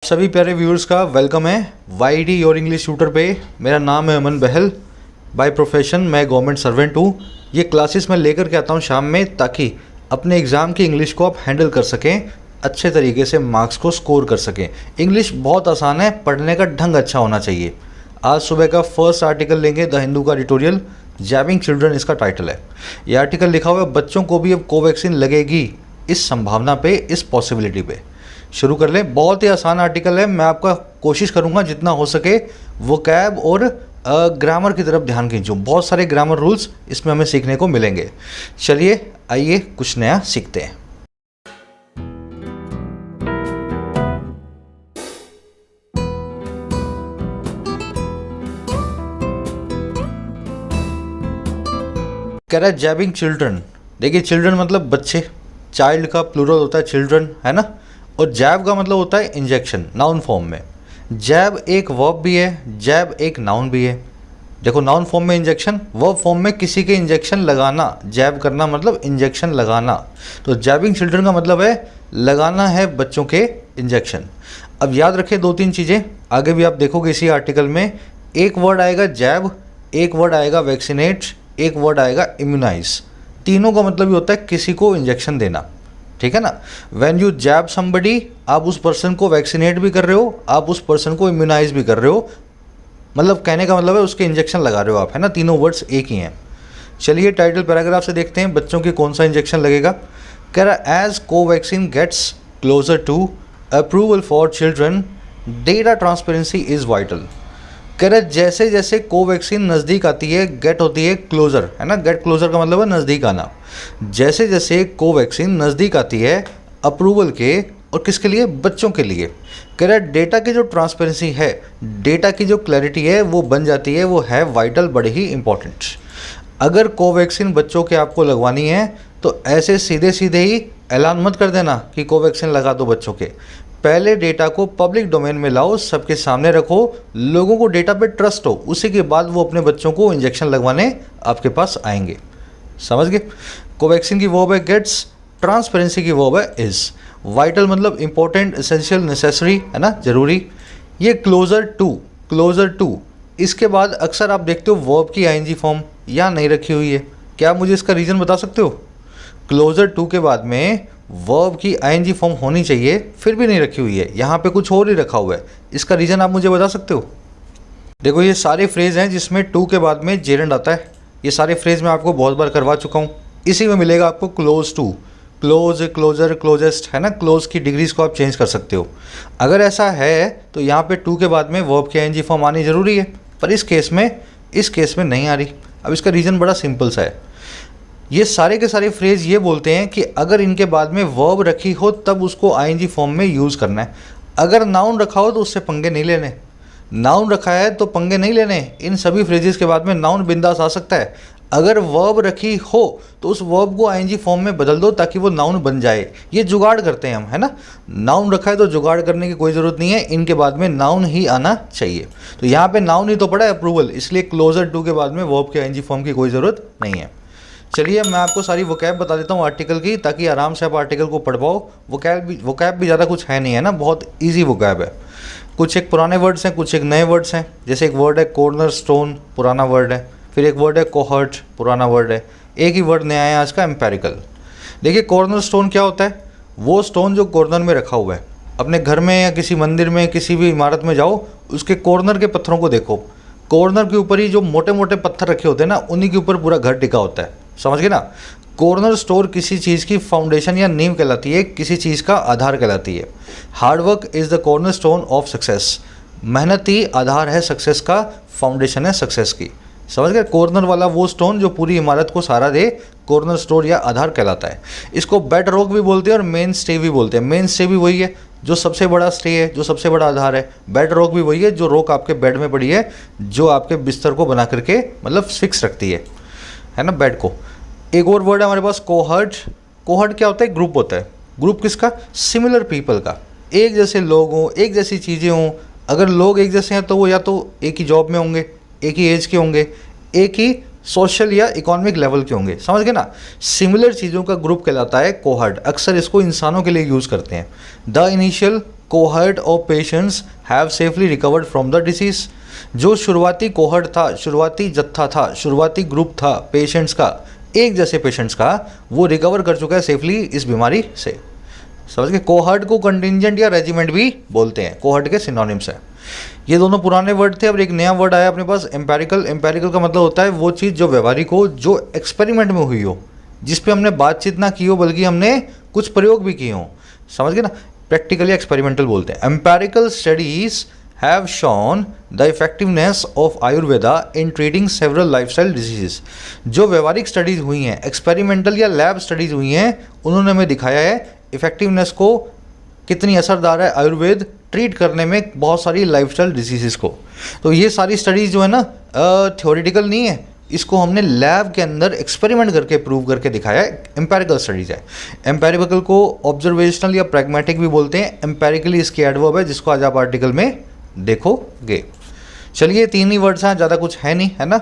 सभी प्यारे व्यूअर्स का वेलकम है वाईडी योर इंग्लिश ट्यूटर पे। मेरा नाम है अमन बहल। बाय प्रोफेशन मैं गवर्नमेंट सर्वेंट हूँ। ये क्लासेस मैं लेकर के आता हूँ शाम में, ताकि अपने एग्ज़ाम की इंग्लिश को आप हैंडल कर सकें, अच्छे तरीके से मार्क्स को स्कोर कर सकें। इंग्लिश बहुत आसान है, पढ़ने का ढंग अच्छा होना चाहिए। आज सुबह का फर्स्ट आर्टिकल लेंगे द हिंदू का एडिटोरियल, जैबिंग चिल्ड्रन इसका टाइटल है। ये आर्टिकल लिखा हुआ है बच्चों को भी अब कोवैक्सीन लगेगी, इस संभावना पे, इस पॉसिबिलिटी पे। शुरू कर लें। बहुत ही आसान आर्टिकल है। मैं आपका कोशिश करूंगा जितना हो सके वोकैब और ग्रामर की तरफ ध्यान खींचूं। बहुत सारे ग्रामर रूल्स इसमें हमें सीखने को मिलेंगे। चलिए आइए कुछ नया सीखते हैं। कह रहा है जैबिंग चिल्ड्रन। देखिए चिल्ड्रन मतलब बच्चे, चाइल्ड का प्लूरल होता है चिल्ड्रन, है ना। और जैब का मतलब होता है इंजेक्शन, नाउन फॉर्म में। जैब एक वर्ब भी है, जैब एक नाउन भी है। देखो नाउन फॉर्म में इंजेक्शन, वर्ब फॉर्म में किसी के इंजेक्शन लगाना। जैब करना मतलब इंजेक्शन लगाना। तो जैबिंग चिल्ड्रन का मतलब है लगाना है बच्चों के इंजेक्शन। अब याद रखें दो तीन चीज़ें, आगे भी आप देखोगे इसी आर्टिकल में। एक वर्ड आएगा जैब, एक वर्ड आएगा वैक्सीनेट, एक वर्ड आएगा इम्यूनाइज। तीनों का मतलब ये होता है किसी को इंजेक्शन देना, ठीक है ना। व्हेन यू जैब समबडी, आप उस पर्सन को वैक्सीनेट भी कर रहे हो, आप उस पर्सन को इम्यूनाइज भी कर रहे हो। मतलब कहने का मतलब है उसके इंजेक्शन लगा रहे हो आप, है ना। तीनों वर्ड्स एक ही हैं। चलिए टाइटल पैराग्राफ से देखते हैं बच्चों की कौन सा इंजेक्शन लगेगा। कह रहा as Covaxin gets closer to approval for children, data transparency is vital. कह रहा जैसे जैसे कोवैक्सीन नज़दीक आती है, गेट होती है क्लोज़र, है ना। गेट क्लोज़र का मतलब है नज़दीक आना। जैसे जैसे कोवैक्सीन नज़दीक आती है अप्रूवल के, और किसके लिए, बच्चों के लिए। कह रहा डेटा की जो ट्रांसपेरेंसी है, डेटा की जो क्लैरिटी है वो बन जाती है, वो है वाइटल, बड़े ही इंपॉर्टेंट। अगर कोवैक्सीन बच्चों के आपको लगवानी है तो ऐसे सीधे सीधे ही ऐलान मत कर देना कि कोवैक्सीन लगा दो बच्चों के। पहले डेटा को पब्लिक डोमेन में लाओ, सबके सामने रखो, लोगों को डेटा पे ट्रस्ट हो, उसी के बाद वो अपने बच्चों को इंजेक्शन लगवाने आपके पास आएंगे। समझ गए। कोवैक्सीन की वर्ब है गेट्स, ट्रांसपेरेंसी की वर्ब है इज। वाइटल मतलब इंपॉर्टेंट, एसेंशियल, नेसेसरी, है ना, जरूरी। ये क्लोजर टू, क्लोजर टू, इसके बाद अक्सर आप देखते हो वर्ब की आईएनजी फॉर्म यहाँ नहीं रखी हुई है। क्या आप मुझे इसका रीज़न बता सकते हो। क्लोजर टू के बाद में वर्ब की आईएनजी फॉर्म होनी चाहिए, फिर भी नहीं रखी हुई है, यहाँ पे कुछ और ही रखा हुआ है। इसका रीज़न आप मुझे बता सकते हो। देखो ये सारे फ्रेज हैं जिसमें टू के बाद में जेरेंड आता है। ये सारे फ्रेज मैं आपको बहुत बार करवा चुका हूँ। इसी में मिलेगा आपको close to, close, closer, closest, है ना। क्लोज की डिग्रीज को आप चेंज कर सकते हो। अगर ऐसा है तो यहाँ पे टू के बाद में वर्ब की आईएनजी फॉर्म आनी जरूरी है, पर इस केस में नहीं आ रही। अब इसका रीज़न बड़ा सिंपल सा है। ये सारे के सारे फ्रेज ये बोलते हैं कि अगर इनके बाद में वर्ब रखी हो तब उसको आईएनजी फॉर्म में यूज़ करना है। अगर नाउन रखा हो तो उससे पंगे नहीं लेने। नाउन रखा है तो पंगे नहीं लेने। इन सभी फ्रेजेस के बाद में नाउन बिंदास आ सकता है। अगर वर्ब रखी हो तो उस वर्ब को आईएनजी फॉर्म में बदल दो ताकि वो नाउन बन जाए। ये जुगाड़ करते हैं हम, है ना। नाउन रखा है तो जुगाड़ करने की कोई ज़रूरत नहीं है, इनके बाद में नाउन ही आना चाहिए। तो यहाँ पे नाउन ही तो पड़ा है अप्रूवल, इसलिए क्लोजर टू के बाद में वर्ब के आईएनजी फॉर्म की कोई ज़रूरत नहीं है। चलिए मैं आपको सारी वोकैब बता देता हूँ आर्टिकल की, ताकि आराम से आप आर्टिकल को पढ़ पाओ। वोकैब भी ज़्यादा कुछ है नहीं, है ना, बहुत इजी वोकैब है। कुछ एक पुराने वर्ड्स हैं, कुछ एक नए वर्ड्स हैं। जैसे एक वर्ड है कॉर्नर स्टोन, पुराना वर्ड है। फिर एक वर्ड है कोहर्ट, पुराना वर्ड है। एक ही वर्ड नया है आज का, एम्पेरिकल। देखिए कॉर्नर स्टोन क्या होता है। वो स्टोन जो कॉर्नर में रखा हुआ है। अपने घर में या किसी मंदिर में, किसी भी इमारत में जाओ, उसके कॉर्नर के पत्थरों को देखो। कॉर्नर के ऊपर ही जो मोटे मोटे पत्थर रखे होते हैं ना, उन्हीं के ऊपर पूरा घर टिका होता है। समझ गए ना। कॉर्नर स्टोर किसी चीज़ की फाउंडेशन या नींव कहलाती है, किसी चीज़ का आधार कहलाती है। Hard work is the corner stone of success. मेहनत ही आधार है सक्सेस का, फाउंडेशन है सक्सेस की। समझ गए। कॉर्नर वाला वो स्टोन जो पूरी इमारत को सहारा दे, कॉर्नर स्टोर या आधार कहलाता है। इसको बेड रॉक भी बोलते हैं और मेन स्टे भी बोलते हैं। मेन स्टे भी वही है जो सबसे बड़ा स्टे है, जो सबसे बड़ा आधार है। बेड रॉक भी वही है जो रॉक आपके बेड में पड़ी है, जो आपके बिस्तर को बना करके मतलब फिक्स रखती है ना, बेड को। एक और वर्ड है हमारे पास कोहर्ट। कोहर्ट क्या होता है, ग्रुप होता है। ग्रुप किसका, सिमिलर पीपल का। एक जैसे लोग हों, एक जैसी चीज़ें हों। अगर लोग एक जैसे हैं तो वो या तो एक ही जॉब में होंगे, एक ही एज के होंगे, एक ही सोशल या इकोनॉमिक लेवल के होंगे, समझ गए ना। सिमिलर चीज़ों का ग्रुप कहलाता है कोहर्ट। अक्सर इसको इंसानों के लिए यूज़ करते हैं। The initial cohort of patients have safely recovered from the disease. जो शुरुआती कोहर्ट था, शुरुआती जत्था था, शुरुआती ग्रुप था पेशेंट्स का, एक जैसे पेशेंट्स का, वो रिकवर कर चुका है सेफली इस बीमारी से, समझ गए। कोहर्ट को कंटिंजेंट या रेजिमेंट भी बोलते हैं, कोहर्ट के सिनोनिम्स हैं। ये दोनों पुराने वर्ड थे। अब एक नया वर्ड आया अपने पास, एम्पेरिकल। एम्पेरिकल का मतलब होता है वो चीज़ जो व्यवहारिक हो, जो एक्सपेरिमेंट में हुई हो, जिस पे हमने बातचीत ना की हो बल्कि हमने कुछ प्रयोग भी किए हों, समझ गए ना। प्रैक्टिकली एक्सपेरिमेंटल बोलते हैं। Empirical studies have shown the effectiveness of Ayurveda in treating several lifestyle diseases. जो व्यवहारिक स्टडीज़ हुई हैं, एक्सपेरिमेंटल या लैब स्टडीज़ हुई हैं, उन्होंने हमें दिखाया है इफेक्टिवनेस को, कितनी असरदार है आयुर्वेद ट्रीट करने में बहुत सारी लाइफस्टाइल डिजीज़ को। तो ये सारी स्टडीज़ जो है ना थ्योरेटिकल नहीं है, इसको हमने लैब के अंदर एक्सपेरिमेंट करके प्रूव करके दिखाया है। एम्पेरिकल स्टडीज़ है। एम्पेरिकल को ऑब्जर्वेशनल या प्रैग्मेटिक भी बोलते हैं। एम्पेरिकली इसकी एडवर्ब है जिसको आज आप आर्टिकल में देखोगे। चलिए 3 ही वर्ड्स हैं, ज़्यादा कुछ है नहीं, है ना।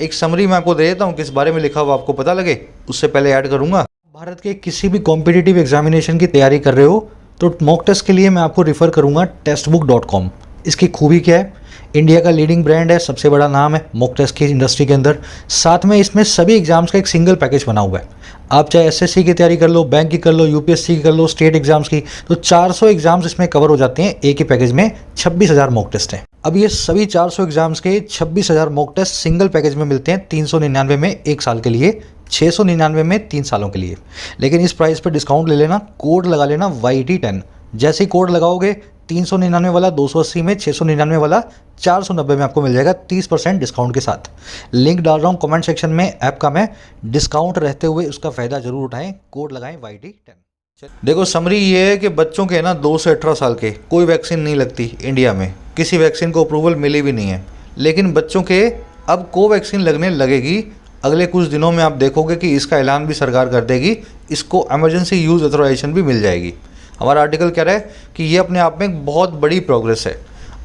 एक समरी मैं आपको दे देता हूँ, किस बारे में लिखा हुआ आपको पता लगे, उससे पहले ऐड करूँगा। भारत के किसी भी कॉम्पिटिटिव एग्जामिनेशन की तैयारी कर रहे हो तो मॉक टेस्ट के लिए मैं आपको रिफ़र करूँगा टेस्टबुक.com। इसकी खूबी क्या है, इंडिया का लीडिंग ब्रांड है, सबसे बड़ा नाम है मॉक टेस्ट की इंडस्ट्री के अंदर। साथ में इसमें सभी एग्जाम्स का एक सिंगल पैकेज बना हुआ है। आप चाहे एसएससी की तैयारी कर लो, बैंक की कर लो, यूपीएससी की कर लो, स्टेट एग्जाम्स की, तो 400 एग्जाम्स इसमें कवर हो जाते हैं। एक ही पैकेज में 26,000 मॉक टेस्ट हैं। अब ये सभी 400 एग्जाम्स के 26,000 मॉक टेस्ट सिंगल पैकेज में मिलते हैं 399 में 1 साल के लिए, 699 में 3 सालों के लिए। लेकिन इस प्राइस पर डिस्काउंट ले लेना, कोड लगा लेना YT10। जैसे ही कोड लगाओगे 399 वाला 280 में, 699 वाला 490 में आपको मिल जाएगा 30% डिस्काउंट के साथ। लिंक डाल रहा हूँ कमेंट सेक्शन में ऐप का मैं। डिस्काउंट रहते हुए उसका फ़ायदा जरूर उठाएं, कोड लगाएं YT10। देखो समरी ये है कि बच्चों के ना 2 से 18 साल के कोई वैक्सीन नहीं लगती इंडिया में, किसी वैक्सीन को अप्रूवल मिली भी नहीं है। लेकिन बच्चों के अब कोवैक्सीन लगने लगेगी। अगले कुछ दिनों में आप देखोगे कि इसका ऐलान भी सरकार कर देगी, इसको इमरजेंसी यूज़ ऑथराइजेशन भी मिल जाएगी। हमारा आर्टिकल कह रहा है कि ये अपने आप में एक बहुत बड़ी प्रोग्रेस है।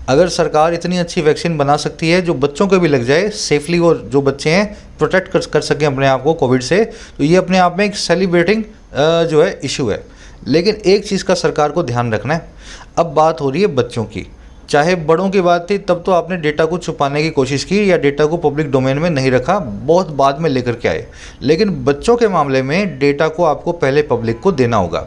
अगर सरकार इतनी अच्छी वैक्सीन बना सकती है जो बच्चों को भी लग जाए सेफली, और जो बच्चे हैं प्रोटेक्ट कर सकें अपने आप को कोविड से, तो ये अपने आप में एक सेलिब्रेटिंग जो है इशू है। लेकिन एक चीज़ का सरकार को ध्यान रखना है, अब बात हो रही है बच्चों की। चाहे बड़ों की बात थी तब तो आपने डेटा को छुपाने की कोशिश की या डेटा को पब्लिक डोमेन में नहीं रखा, बहुत बाद में लेकर के आए। लेकिन बच्चों के मामले में डेटा को आपको पहले पब्लिक को देना होगा।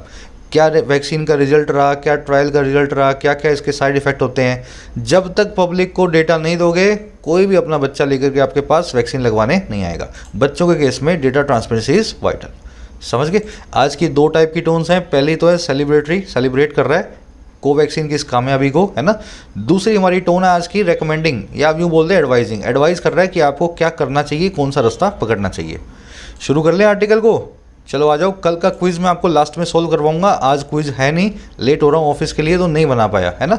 क्या वैक्सीन का रिजल्ट रहा, क्या ट्रायल का रिजल्ट रहा, क्या क्या इसके साइड इफ़ेक्ट होते हैं। जब तक पब्लिक को डेटा नहीं दोगे, कोई भी अपना बच्चा लेकर के आपके पास वैक्सीन लगवाने नहीं आएगा। बच्चों के केस में डेटा ट्रांसपेरेंसी इज़ वाइटल। समझ गए। आज की 2 टाइप की टोन्स हैं। पहली तो है सेलिब्रेटरी, सेलिब्रेट कर रहा है कोवैक्सीन की इस कामयाबी को, है ना। दूसरी हमारी टोन है आज की रेकमेंडिंग, या आप यूँ बोलते हैं एडवाइजिंग। एडवाइस कर रहा है कि आपको क्या करना चाहिए, कौन सा रास्ता पकड़ना चाहिए। शुरू कर लें आर्टिकल को। चलो आ जाओ। कल का क्विज़ मैं आपको लास्ट में सोल्व करवाऊंगा, आज क्विज़ है नहीं, लेट हो रहा हूँ ऑफिस के लिए तो नहीं बना पाया, है ना।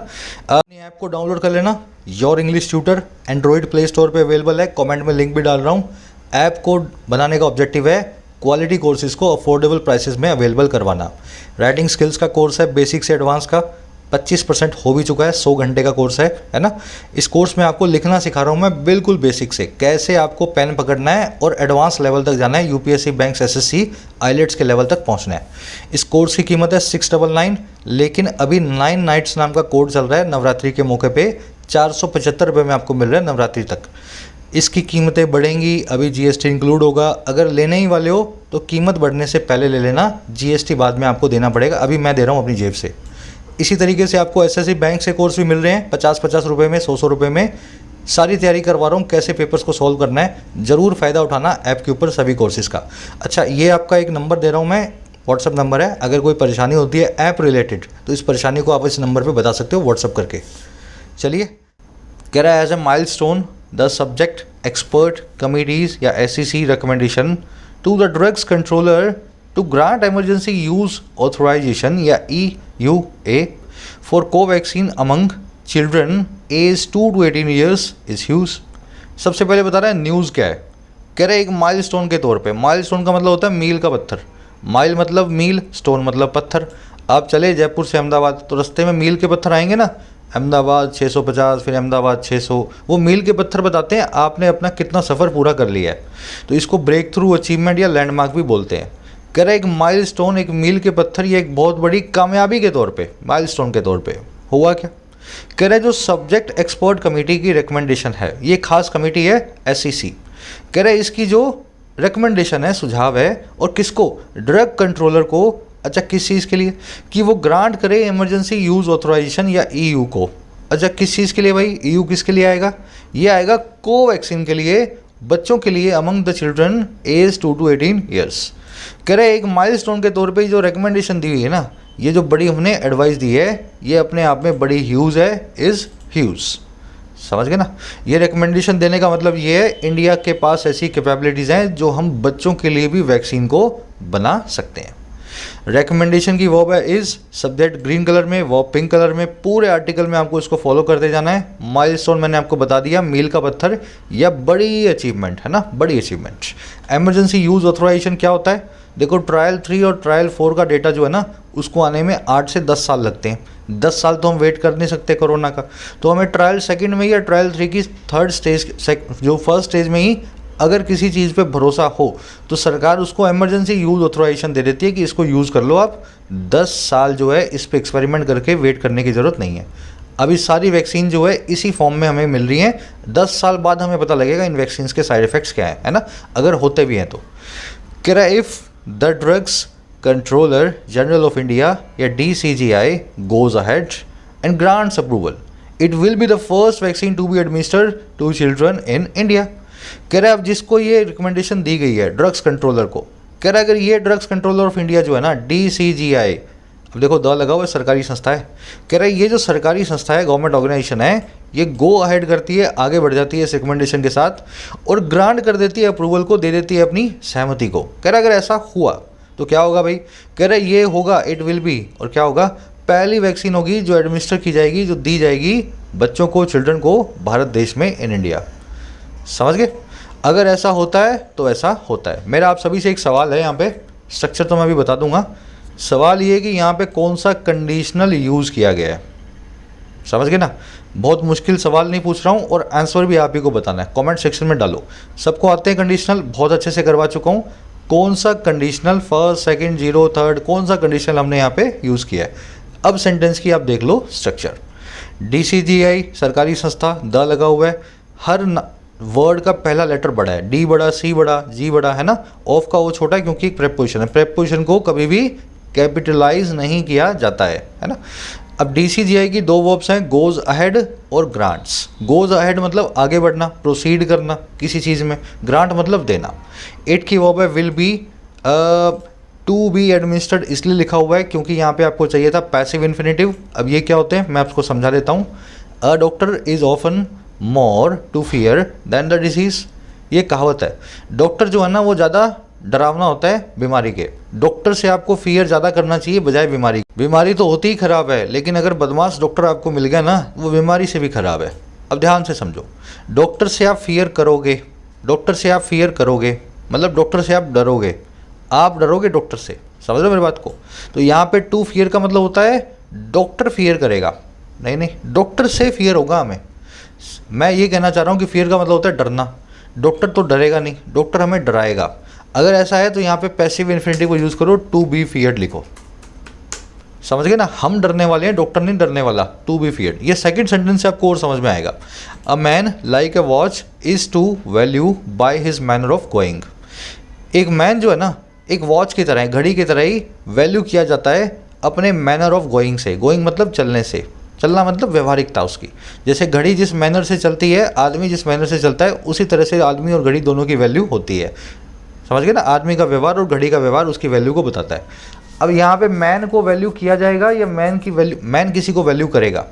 अपनी ऐप को डाउनलोड कर लेना, your English tutor, Android play store पे अवेलेबल है। कमेंट में लिंक भी डाल रहा हूँ। ऐप को बनाने का ऑब्जेक्टिव है क्वालिटी कोर्सेज को अफोर्डेबल प्राइसेस में अवेलेबल करवाना। राइटिंग स्किल्स का कोर्स है बेसिक से एडवांस का, 25% हो भी चुका है, 100 घंटे का कोर्स है ना। इस कोर्स में आपको लिखना सिखा रहा हूँ मैं बिल्कुल बेसिक से, कैसे आपको पेन पकड़ना है और एडवांस लेवल तक जाना है, यूपीएससी, बैंक्स, एसएससी, आईलेट्स के लेवल तक पहुँचना है। इस कोर्स की कीमत है 699, लेकिन अभी 9 नाइट्स नाम का कोड चल रहा है नवरात्रि के मौके पर, 475 रुपये में आपको मिल रहा है नवरात्रि तक। इसकी कीमतें बढ़ेंगी, अभी जीएसटी इंक्लूड होगा। अगर लेने ही वाले हो तो कीमत बढ़ने से पहले ले लेना, जीएसटी बाद में आपको देना पड़ेगा। अभी मैं दे रहा हूँ अपनी जेब से। इसी तरीके से आपको एसएससी बैंक से कोर्स भी मिल रहे हैं 50-50 रुपये में, 100-100 रुपये में। सारी तैयारी करवा रहा हूँ, कैसे पेपर्स को सॉल्व करना है। ज़रूर फ़ायदा उठाना ऐप के ऊपर सभी कोर्सेज़ का। अच्छा, ये आपका एक नंबर दे रहा हूँ मैं, व्हाट्सअप नंबर है। अगर कोई परेशानी होती है ऐप रिलेटेड तो इस परेशानी को आप इस नंबर पर बता सकते हो व्हाट्सअप करके। चलिए, कह रहा है as a milestone the subject expert committees या SEC recommendation to the drugs controller to grant emergency use authorization या EUA for Covaxin among children aged 2 to 18 years is huge। सबसे पहले बता रहा है न्यूज़ क्या है। कह रहे हैं एक माइलस्टोन के तौर पे। माइलस्टोन का मतलब होता है मील का पत्थर। माइल मतलब मील, स्टोन मतलब पत्थर। आप चले जयपुर से अहमदाबाद तो रास्ते में मील के पत्थर आएंगे ना, अहमदाबाद 650, फिर अहमदाबाद 600, वो मील के पत्थर बताते हैं आपने अपना कितना सफ़र पूरा कर लिया है। तो इसको ब्रेक थ्रू अचीवमेंट या लैंडमार्क भी बोलते हैं। कह रहा है एक माइलस्टोन, एक मील के पत्थर, ये एक बहुत बड़ी कामयाबी के तौर पे, माइलस्टोन के तौर पे हुआ क्या। कह रहा है जो सब्जेक्ट एक्सपर्ट कमेटी की रिकमेंडेशन है, ये खास कमेटी है SEC। कह रहा है इसकी जो रिकमेंडेशन है, सुझाव है, और किसको, ड्रग कंट्रोलर को। अच्छा किस चीज़ के लिए, कि वो ग्रांट करे इमरजेंसी यूज़ ऑथराइजेशन या EU को। अच्छा किस चीज़ के लिए भाई, EU किसके लिए आएगा, ये आएगा कोवैक्सीन के लिए, बच्चों के लिए among the children as 2 to 18 years. कह रहे एक माइलस्टोन के तौर पे जो रिकमेंडेशन दी हुई है ना, ये जो बड़ी हमने एडवाइस दी है, ये अपने आप में बड़ी ह्यूज है, इज़ ह्यूज। समझ गए ना। ये रिकमेंडेशन देने का मतलब ये है इंडिया के पास ऐसी कैपेबिलिटीज़ हैं जो हम बच्चों के लिए भी वैक्सीन को बना सकते हैं। रिकमेंडेशन की वर्ब है इज़, सब्जेक्ट ग्रीन कलर में, वर्ब पिंक कलर में। पूरे आर्टिकल में आपको इसको फॉलो करते जाना है। माइलस्टोन मैंने आपको बता दिया, मील का पत्थर या बड़ी अचीवमेंट है ना, बड़ी अचीवमेंट। इमरजेंसी यूज़ ऑथराइजेशन क्या होता है, देखो ट्रायल 3 और ट्रायल 4 का डेटा जो है ना, उसको आने में 8 से 10 साल लगते हैं। 10 साल तो हम वेट कर नहीं सकते कोरोना का, तो हमें ट्रायल 2 में या ट्रायल 3 की 3rd स्टेज, जो 1st स्टेज में ही अगर किसी चीज़ पे भरोसा हो तो सरकार उसको इमरजेंसी यूज़ ऑथराइजेशन दे देती है कि इसको यूज़ कर लो आप। 10 साल जो है इस पे एक्सपेरिमेंट करके वेट करने की ज़रूरत नहीं है। अभी सारी वैक्सीन जो है इसी फॉर्म में हमें मिल रही हैं। 10 साल बाद हमें पता लगेगा इन वैक्सीन के साइड इफ़ेक्ट्स क्या है ना, अगर होते भी हैं तो। कह रहा है if the drugs controller general of India या DCGI goes ahead and grants approval, it will be the first vaccine to be administered to children in India। कह रहा है अब जिसको ये रिकमेंडेशन दी गई है ड्रग्स कंट्रोलर को, कह रहा है अगर ये ड्रग्स कंट्रोलर ऑफ इंडिया जो है ना, DCGI, अब देखो द लगा हुआ है, सरकारी संस्था है। कह रहा है ये जो सरकारी संस्था है, गवर्नमेंट ऑर्गेनाइजेशन है, ये गो अहेड करती है, आगे बढ़ जाती है इस रिकमेंडेशन के साथ और ग्रांट कर देती है, अप्रूवल को दे देती है अपनी सहमति को। कह रहा है अगर ऐसा हुआ तो क्या होगा भाई, कह रहा है ये होगा, इट विल बी, और क्या होगा, पहली वैक्सीन होगी जो एडमिनिस्टर की जाएगी, जो दी जाएगी बच्चों को, चिल्ड्रन को भारत देश में, इन इंडिया। समझ गए। अगर ऐसा होता है तो ऐसा होता है। मेरा आप सभी से एक सवाल है, यहाँ पे स्ट्रक्चर तो मैं अभी बता दूंगा। सवाल ये है कि यहाँ पे कौन सा कंडीशनल यूज़ किया गया है। समझ गए ना, बहुत मुश्किल सवाल नहीं पूछ रहा हूँ और आंसर भी आप ही को बताना है, कमेंट सेक्शन में डालो। सबको आते हैं कंडीशनल, बहुत अच्छे से करवा चुका हूँ। कौन सा कंडीशनल, 1st, 2nd, 0, 3rd, कौन सा कंडीशनल हमने यहाँ पे यूज़ किया है। अब सेंटेंस की आप देख लो स्ट्रक्चर। DCGI सरकारी संस्था, द लगा हुआ है, हर वर्ड का पहला लेटर बड़ा है, D बड़ा, C बड़ा, G बड़ा, है ना। ऑफ का वो छोटा है क्योंकि एक प्रेपोजिशन है, प्रेपोजिशन को कभी भी कैपिटलाइज नहीं किया जाता है ना। अब DCGI की 2 वर्ब्स हैं, गोज अहेड और ग्रांट्स। गोज अहेड मतलब आगे बढ़ना, प्रोसीड करना किसी चीज़ में, ग्रांट मतलब देना। 8 की वर्ब है will be, to be administered इसलिए लिखा हुआ है क्योंकि यहाँ पे आपको चाहिए था पैसिव इन्फिनेटिव। अब ये क्या होते हैं मैं आपको समझा देता हूँ। A doctor is often more to fear than the disease, ये कहावत है। डॉक्टर जो है ना वो ज़्यादा डरावना होता है बीमारी के। डॉक्टर से आपको फियर ज़्यादा करना चाहिए बजाय बीमारी। बीमारी तो होती ही ख़राब है, लेकिन अगर बदमाश डॉक्टर आपको मिल गया ना, वो बीमारी से भी ख़राब है। अब ध्यान से समझो, डॉक्टर से आप फियर करोगे, डॉक्टर से आप फियर करोगे मतलब डॉक्टर से आप डरोगे, आप डरोगे डॉक्टर से। समझ रहे हो मेरी बात को। तो यहाँ पे टू फियर का मतलब होता है डॉक्टर फियर करेगा, नहीं, डॉक्टर से फियर होगा हमें। मैं ये कहना चाह रहा हूँ कि फियर का मतलब होता है डरना। डॉक्टर तो डरेगा नहीं, डॉक्टर हमें डराएगा। अगर ऐसा है तो यहाँ पे पैसिव इन्फिनिटिव को यूज़ करो, टू बी फियर्ड लिखो। समझ गए ना, हम डरने वाले हैं, डॉक्टर नहीं डरने वाला। टू बी फियर्ड, ये सेकंड सेंटेंस से आपको और समझ में आएगा। A man like a watch is to value by his manner of going. एक मैन जो है ना, एक वॉच की तरह, घड़ी की तरह ही वैल्यू किया जाता है अपने मैनर ऑफ गोइंग से। गोइंग मतलब चलने से, चलना मतलब व्यवहारिकता उसकी। जैसे घड़ी जिस मैनर से चलती है, आदमी जिस मैनर से चलता है, उसी तरह से आदमी और घड़ी दोनों की वैल्यू होती है। समझ गए ना, आदमी का व्यवहार और घड़ी का व्यवहार उसकी वैल्यू को बताता है। अब यहाँ पे मैन को वैल्यू किया जाएगा या मैन की वैल्यू, मैन किसी को वैल्यू करेगा।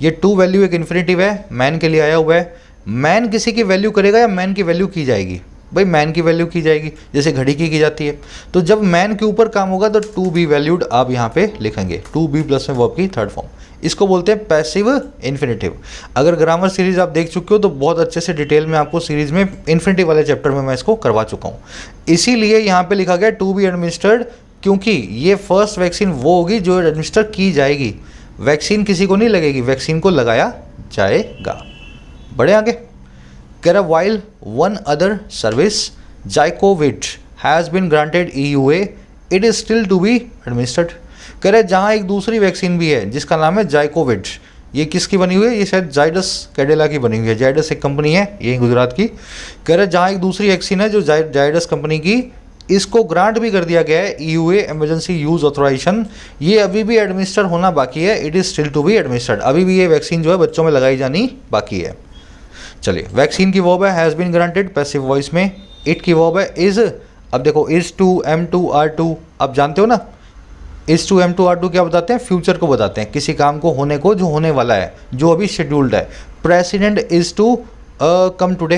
ये टू वैल्यू एक इन्फिनेटिव है, मैन के लिए आया हुआ है। मैन किसी की वैल्यू करेगा या मैन की वैल्यू की जाएगी? भाई मैन की वैल्यू की जाएगी, जैसे घड़ी की जाती है। तो जब मैन के ऊपर काम होगा तो टू बी वैल्यूड आप यहाँ पे लिखेंगे, टू बी प्लस में वर्ब की थर्ड फॉर्म। इसको बोलते हैं पैसिव इन्फिनेटिव। अगर ग्रामर सीरीज आप देख चुके हो तो बहुत अच्छे से डिटेल में आपको सीरीज में इन्फिनेटिव वाले चैप्टर में मैं इसको करवा चुका हूँ। इसीलिए यहाँ पे लिखा गया टू बी एडमिनिस्टर्ड, क्योंकि ये फर्स्ट वैक्सीन वो होगी जो एडमिनिस्टर की जाएगी। वैक्सीन किसी को नहीं लगेगी, वैक्सीन को लगाया जाएगा। बढ़े आगे, कह रहा while one other service ZyCoV-D has been granted EUA it is still to be administered. कह रहे जहाँ एक दूसरी वैक्सीन भी है जिसका नाम है जाइकोविड, ये किसकी बनी हुई है, ये शायद जाइडस कैडिला की बनी हुई है। जाइडस एक कंपनी है, ये गुजरात की। कह रहे जहाँ एक दूसरी वैक्सीन है जो जाइडस कंपनी की, इसको ग्रांट भी कर दिया गया है EUA इमरजेंसी यूज़ ऑथराइजेशन। ये अभी भी एडमिनिस्टर होना बाकी है, it is still to be administered. अभी भी ये वैक्सीन जो है बच्चों में लगाई जानी बाकी है। चलिए, वैक्सीन की वर्ब है has been granted passive voice में। इट की वर्ब है इज़। अब देखो इज़ टू M2R2 आप जानते हो ना, इज़ टू M2R2 क्या बताते हैं, फ्यूचर को बताते हैं, किसी काम को होने को जो होने वाला है, जो अभी शेड्यूल्ड है। President is to come today,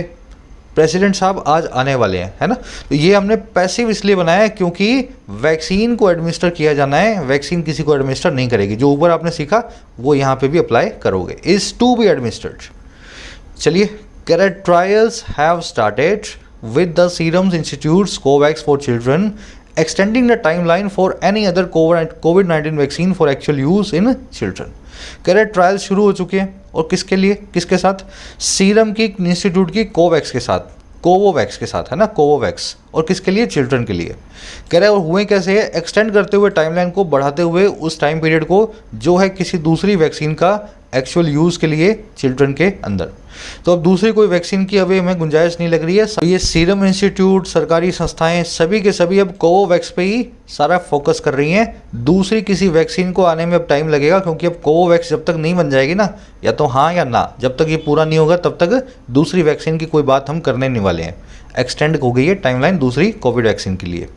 president साहब आज आने वाले हैं, है ना। तो ये हमने पैसिव इसलिए बनाया है क्योंकि वैक्सीन को एडमिनिस्टर किया जाना है, वैक्सीन किसी को एडमिनिस्टर नहीं करेगी। जो ऊपर आपने सीखा वो यहाँ पे भी अप्लाई करोगे, इज़ टू बी एडमिनिस्टर्ड। चलिए, correct trials have started with the Serum Institute's COVAX for children, extending the timeline for any other COVID-19 vaccine for actual use in children. Correct trial शुरू हो चुके हैं, और किसके लिए, किसके साथ, सीरम की इंस्टीट्यूट की कोवैक्स के साथ, कोवोवैक्स के साथ, है ना, कोवोवैक्स। और किसके लिए, चिल्ड्रन के लिए। कह रहे हैं और हुए कैसे है, एक्सटेंड करते हुए टाइमलाइन को बढ़ाते हुए उस टाइम पीरियड को जो है किसी दूसरी वैक्सीन का एक्चुअल यूज़ के लिए चिल्ड्रन के अंदर। तो अब दूसरी कोई वैक्सीन की अभी हमें गुंजाइश नहीं लग रही है। ये सीरम इंस्टीट्यूट, सरकारी संस्थाएं सभी के सभी अब कोवोवैक्स पे ही सारा फोकस कर रही हैं। दूसरी किसी वैक्सीन को आने में अब टाइम लगेगा, क्योंकि अब कोवोवैक्स जब तक नहीं बन जाएगी ना, या तो हाँ या ना, जब तक ये पूरा नहीं होगा तब तक दूसरी वैक्सीन की कोई बात हम करने नहीं वाले हैं। एक्सटेंड हो गई है टाइमलाइन दूसरी कोविड वैक्सीन के लिए।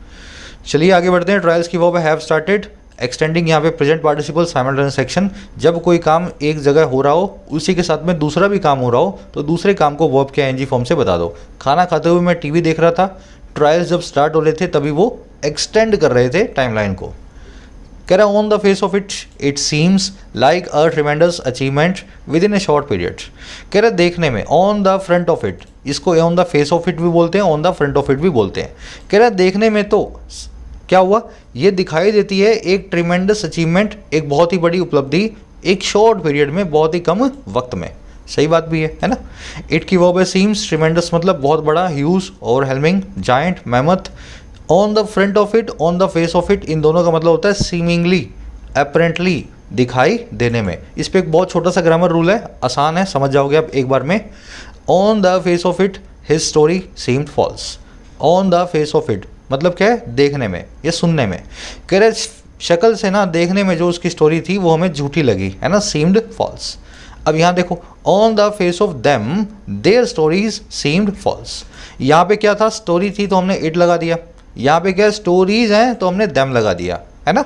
चलिए आगे बढ़ते हैं। ट्रायल्स की वर्ब हैव स्टार्टेड, एक्सटेंडिंग यहाँ पे प्रेजेंट पार्टिसिपल साइमल्टेनियस एक्शन। जब कोई काम एक जगह हो रहा हो, उसी के साथ में दूसरा भी काम हो रहा हो, तो दूसरे काम को वर्ब के ING फॉर्म से बता दो। खाना खाते हुए मैं टीवी देख रहा था, ट्रायल्स जब स्टार्ट हो रहे थे तभी वो एक्सटेंड कर रहे थे टाइमलाइन को। कह रहा on the face of it it seems like a tremendous achievement within a short period. कह रहा देखने में, on the front of it, इसको on the face of it भी बोलते हैं, on the front of it भी बोलते हैं। कह रहा देखने में तो क्या हुआ, ये दिखाई देती है एक ट्रिमेंडस अचीवमेंट, एक बहुत ही बड़ी उपलब्धि एक शॉर्ट पीरियड में, बहुत ही कम वक्त में। सही बात भी है ना। इट की वर्ब है सीम्स, ट्रिमेंडस मतलब बहुत बड़ा, huge, overwhelming, giant, mammoth. On the front of it, on the face of it, इन दोनों का मतलब होता है सीमिंगली, अपेरेंटली, दिखाई देने में। इस पर एक बहुत छोटा सा ग्रामर रूल है, आसान है, समझ जाओगे आप एक बार में। On the face of it his story seemed false. On the face of it मतलब क्या है, देखने में या सुनने में। कह रहे शक्ल से ना देखने में जो उसकी स्टोरी थी वो हमें झूठी लगी, है ना, सीम्ड फॉल्स। अब यहाँ देखो, on the face of them their stories seemed false. यहाँ पे क्या था, स्टोरी थी तो हमने इट लगा दिया, यहाँ पे क्या स्टोरीज हैं तो हमने देम लगा दिया, है ना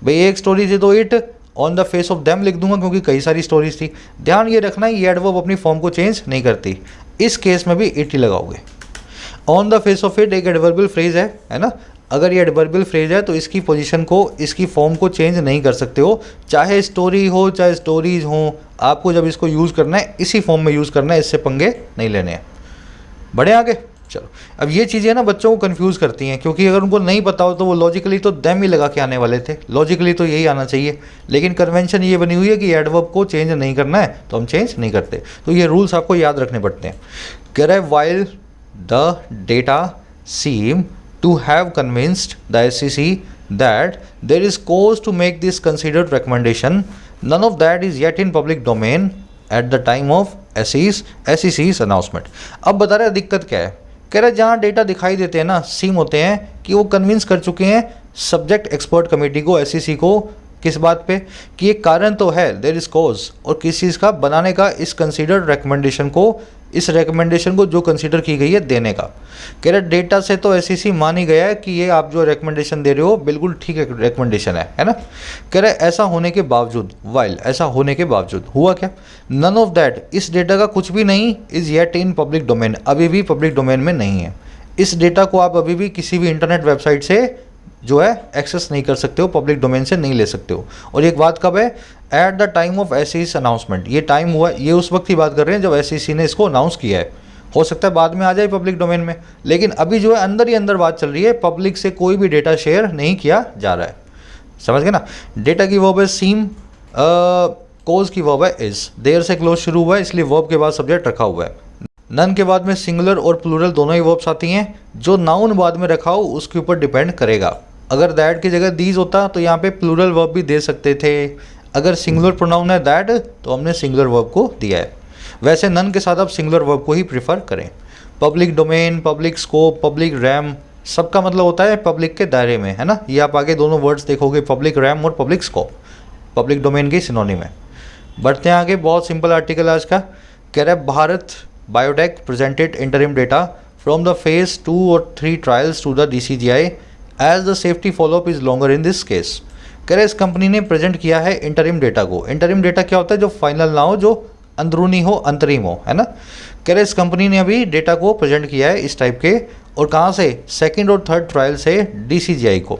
भाई। एक स्टोरी थी तो it, on the face of them लिख दूंगा क्योंकि कई सारी स्टोरीज थी। ध्यान ये रखना, ये एडवर्ब अपनी फॉर्म को चेंज नहीं करती, इस केस में भी इट ही लगाओगे। On the face of it एक एडवर्बियल फ्रेज है ना। अगर ये एडवर्बियल फ्रेज है तो इसकी पोजीशन को, इसकी फॉर्म को चेंज नहीं कर सकते हो, चाहे स्टोरी हो चाहे स्टोरीज हो। आपको जब इसको यूज़ करना है इसी फॉर्म में यूज़ करना है, इससे पंगे नहीं लेने हैं। बढ़े आगे, चलो। अब ये चीज़ें ना बच्चों को कंफ्यूज करती हैं, क्योंकि अगर उनको नहीं पता हो तो वो लॉजिकली तो देम ही लगा के आने वाले थे, लॉजिकली तो यही आना चाहिए, लेकिन कन्वेंशन ये बनी हुई है कि एडवर्ब को चेंज नहीं करना है तो हम चेंज नहीं करते। तो ये रूल्स आपको याद रखने पड़ते हैं। कह रहा है while the data seem to have convinced the SEC that there is cause to make this considered recommendation. None of that is yet in public domain at the time of SEC's announcement. अब बता रहा है दिक्कत क्या है। कह रहा है जहाँ डेटा दिखाई देते हैं ना, सीम होते हैं कि वो कन्विंस कर चुके हैं सब्जेक्ट एक्सपर्ट कमेटी को, SEC को, किस बात पे, कि एक कारण तो है, देयर इज कॉज, और किस चीज़ का बनाने का, इस कंसीडर्ड रिकमेंडेशन को, इस रिकमेंडेशन को जो कंसीडर की गई है देने का। कह रहे डेटा से तो SEC मान ही गया है कि ये आप जो रिकमेंडेशन दे रहे हो बिल्कुल ठीक है रिकमेंडेशन है ना। कह रहे ऐसा होने के बावजूद, वाइल ऐसा होने के बावजूद हुआ क्या, नन ऑफ दैट, इस डेटा का कुछ भी नहीं, is yet in public domain, अभी भी पब्लिक डोमेन में नहीं है। इस डेटा को आप अभी भी किसी भी इंटरनेट वेबसाइट से जो है एक्सेस नहीं कर सकते हो, पब्लिक डोमेन से नहीं ले सकते हो। और एक बात कब है, at the time of SEC announcement, ये टाइम हुआ, ये उस वक्त की बात कर रहे हैं जब SEC ने इसको अनाउंस किया है। हो सकता है बाद में आ जाए पब्लिक डोमेन में, लेकिन अभी जो है अंदर ही अंदर बात चल रही है, पब्लिक से कोई भी डेटा शेयर नहीं किया जा रहा है। समझ गए ना। डेटा की वर्ब है सीम, कोज की वर्ब है इज, देयर से क्लोज शुरू हुआ है इसलिए वर्ब के बाद सब्जेक्ट रखा हुआ है। नन के बाद में सिंगुलर और प्लूरल दोनों ही वर्ब्स आती हैं, जो नाउन बाद में रखा हो उसके ऊपर डिपेंड करेगा। अगर दैट की जगह दीज होता तो यहाँ पे प्लूरल वर्ब भी दे सकते थे। अगर सिंगुलर प्रोनाउन है दैट तो हमने सिंगुलर वर्ब को दिया है। वैसे नन के साथ आप सिंगुलर वर्ब को ही प्रीफर करें। Public domain, public scope, public RAM, सबका मतलब होता है पब्लिक के दायरे में, है ना। ये आप आगे दोनों वर्ड्स देखोगे, पब्लिक रैम और पब्लिक स्कोप, पब्लिक डोमेन के सिनोनिम है। बढ़ते हैं आगे, बहुत सिंपल आर्टिकल आज का। कह रहा है Bharat Biotech presented interim data from the phase 2 और 3 trials to the DCGI as the safety follow up is longer in this case. कह रहे इस कंपनी ने प्रेजेंट किया है इंटरिम डेटा को। इंटरिम डेटा क्या होता है? जो फाइनल ना हो, जो अंदरूनी हो, अंतरिम हो, है ना। कह रहे इस कंपनी ने अभी डेटा को प्रेजेंट किया है इस टाइप के, और कहाँ से? 2nd और 3rd ट्रायल से DCGI को।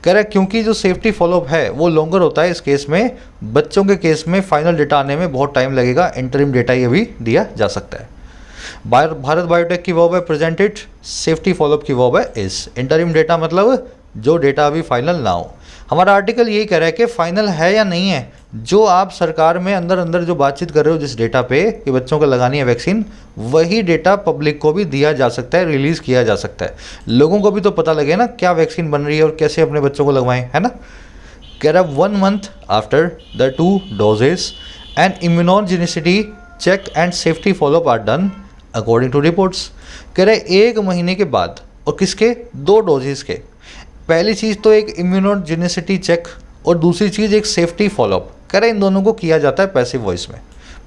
कह रहा है क्योंकि जो सेफ्टी फॉलोअप है वो लॉन्गर होता है इस केस में, बच्चों के केस में फाइनल डेटा आने में बहुत टाइम लगेगा, इंटरिम डेटा ही अभी दिया जा सकता है। भारत बायोटेक की वर्ब है प्रेजेंटेड, सेफ्टी फॉलोअप की वर्ब है इज। इंटरिम डेटा मतलब जो डेटा अभी फाइनल ना हो। हमारा आर्टिकल यही कह रहा है कि फाइनल है या नहीं है, जो आप सरकार में अंदर अंदर जो बातचीत कर रहे हो जिस डेटा पे कि बच्चों को लगानी है वैक्सीन, वही डेटा पब्लिक को भी दिया जा सकता है, रिलीज़ किया जा सकता है। लोगों को भी तो पता लगे ना क्या वैक्सीन बन रही है और कैसे अपने बच्चों को लगवाएं, है ना। कह रहा 1 month after the 2 doses and immunogenicity check and safety follow up are done according to reports. कह रहे 1 महीने के बाद, और किसके? 2 डोजेस के। पहली चीज़ तो एक इम्यूनोजेनिसिटी चेक और दूसरी चीज़ एक सेफ्टी फॉलोअप। कह रहे इन दोनों को किया जाता है पैसिव वॉइस में।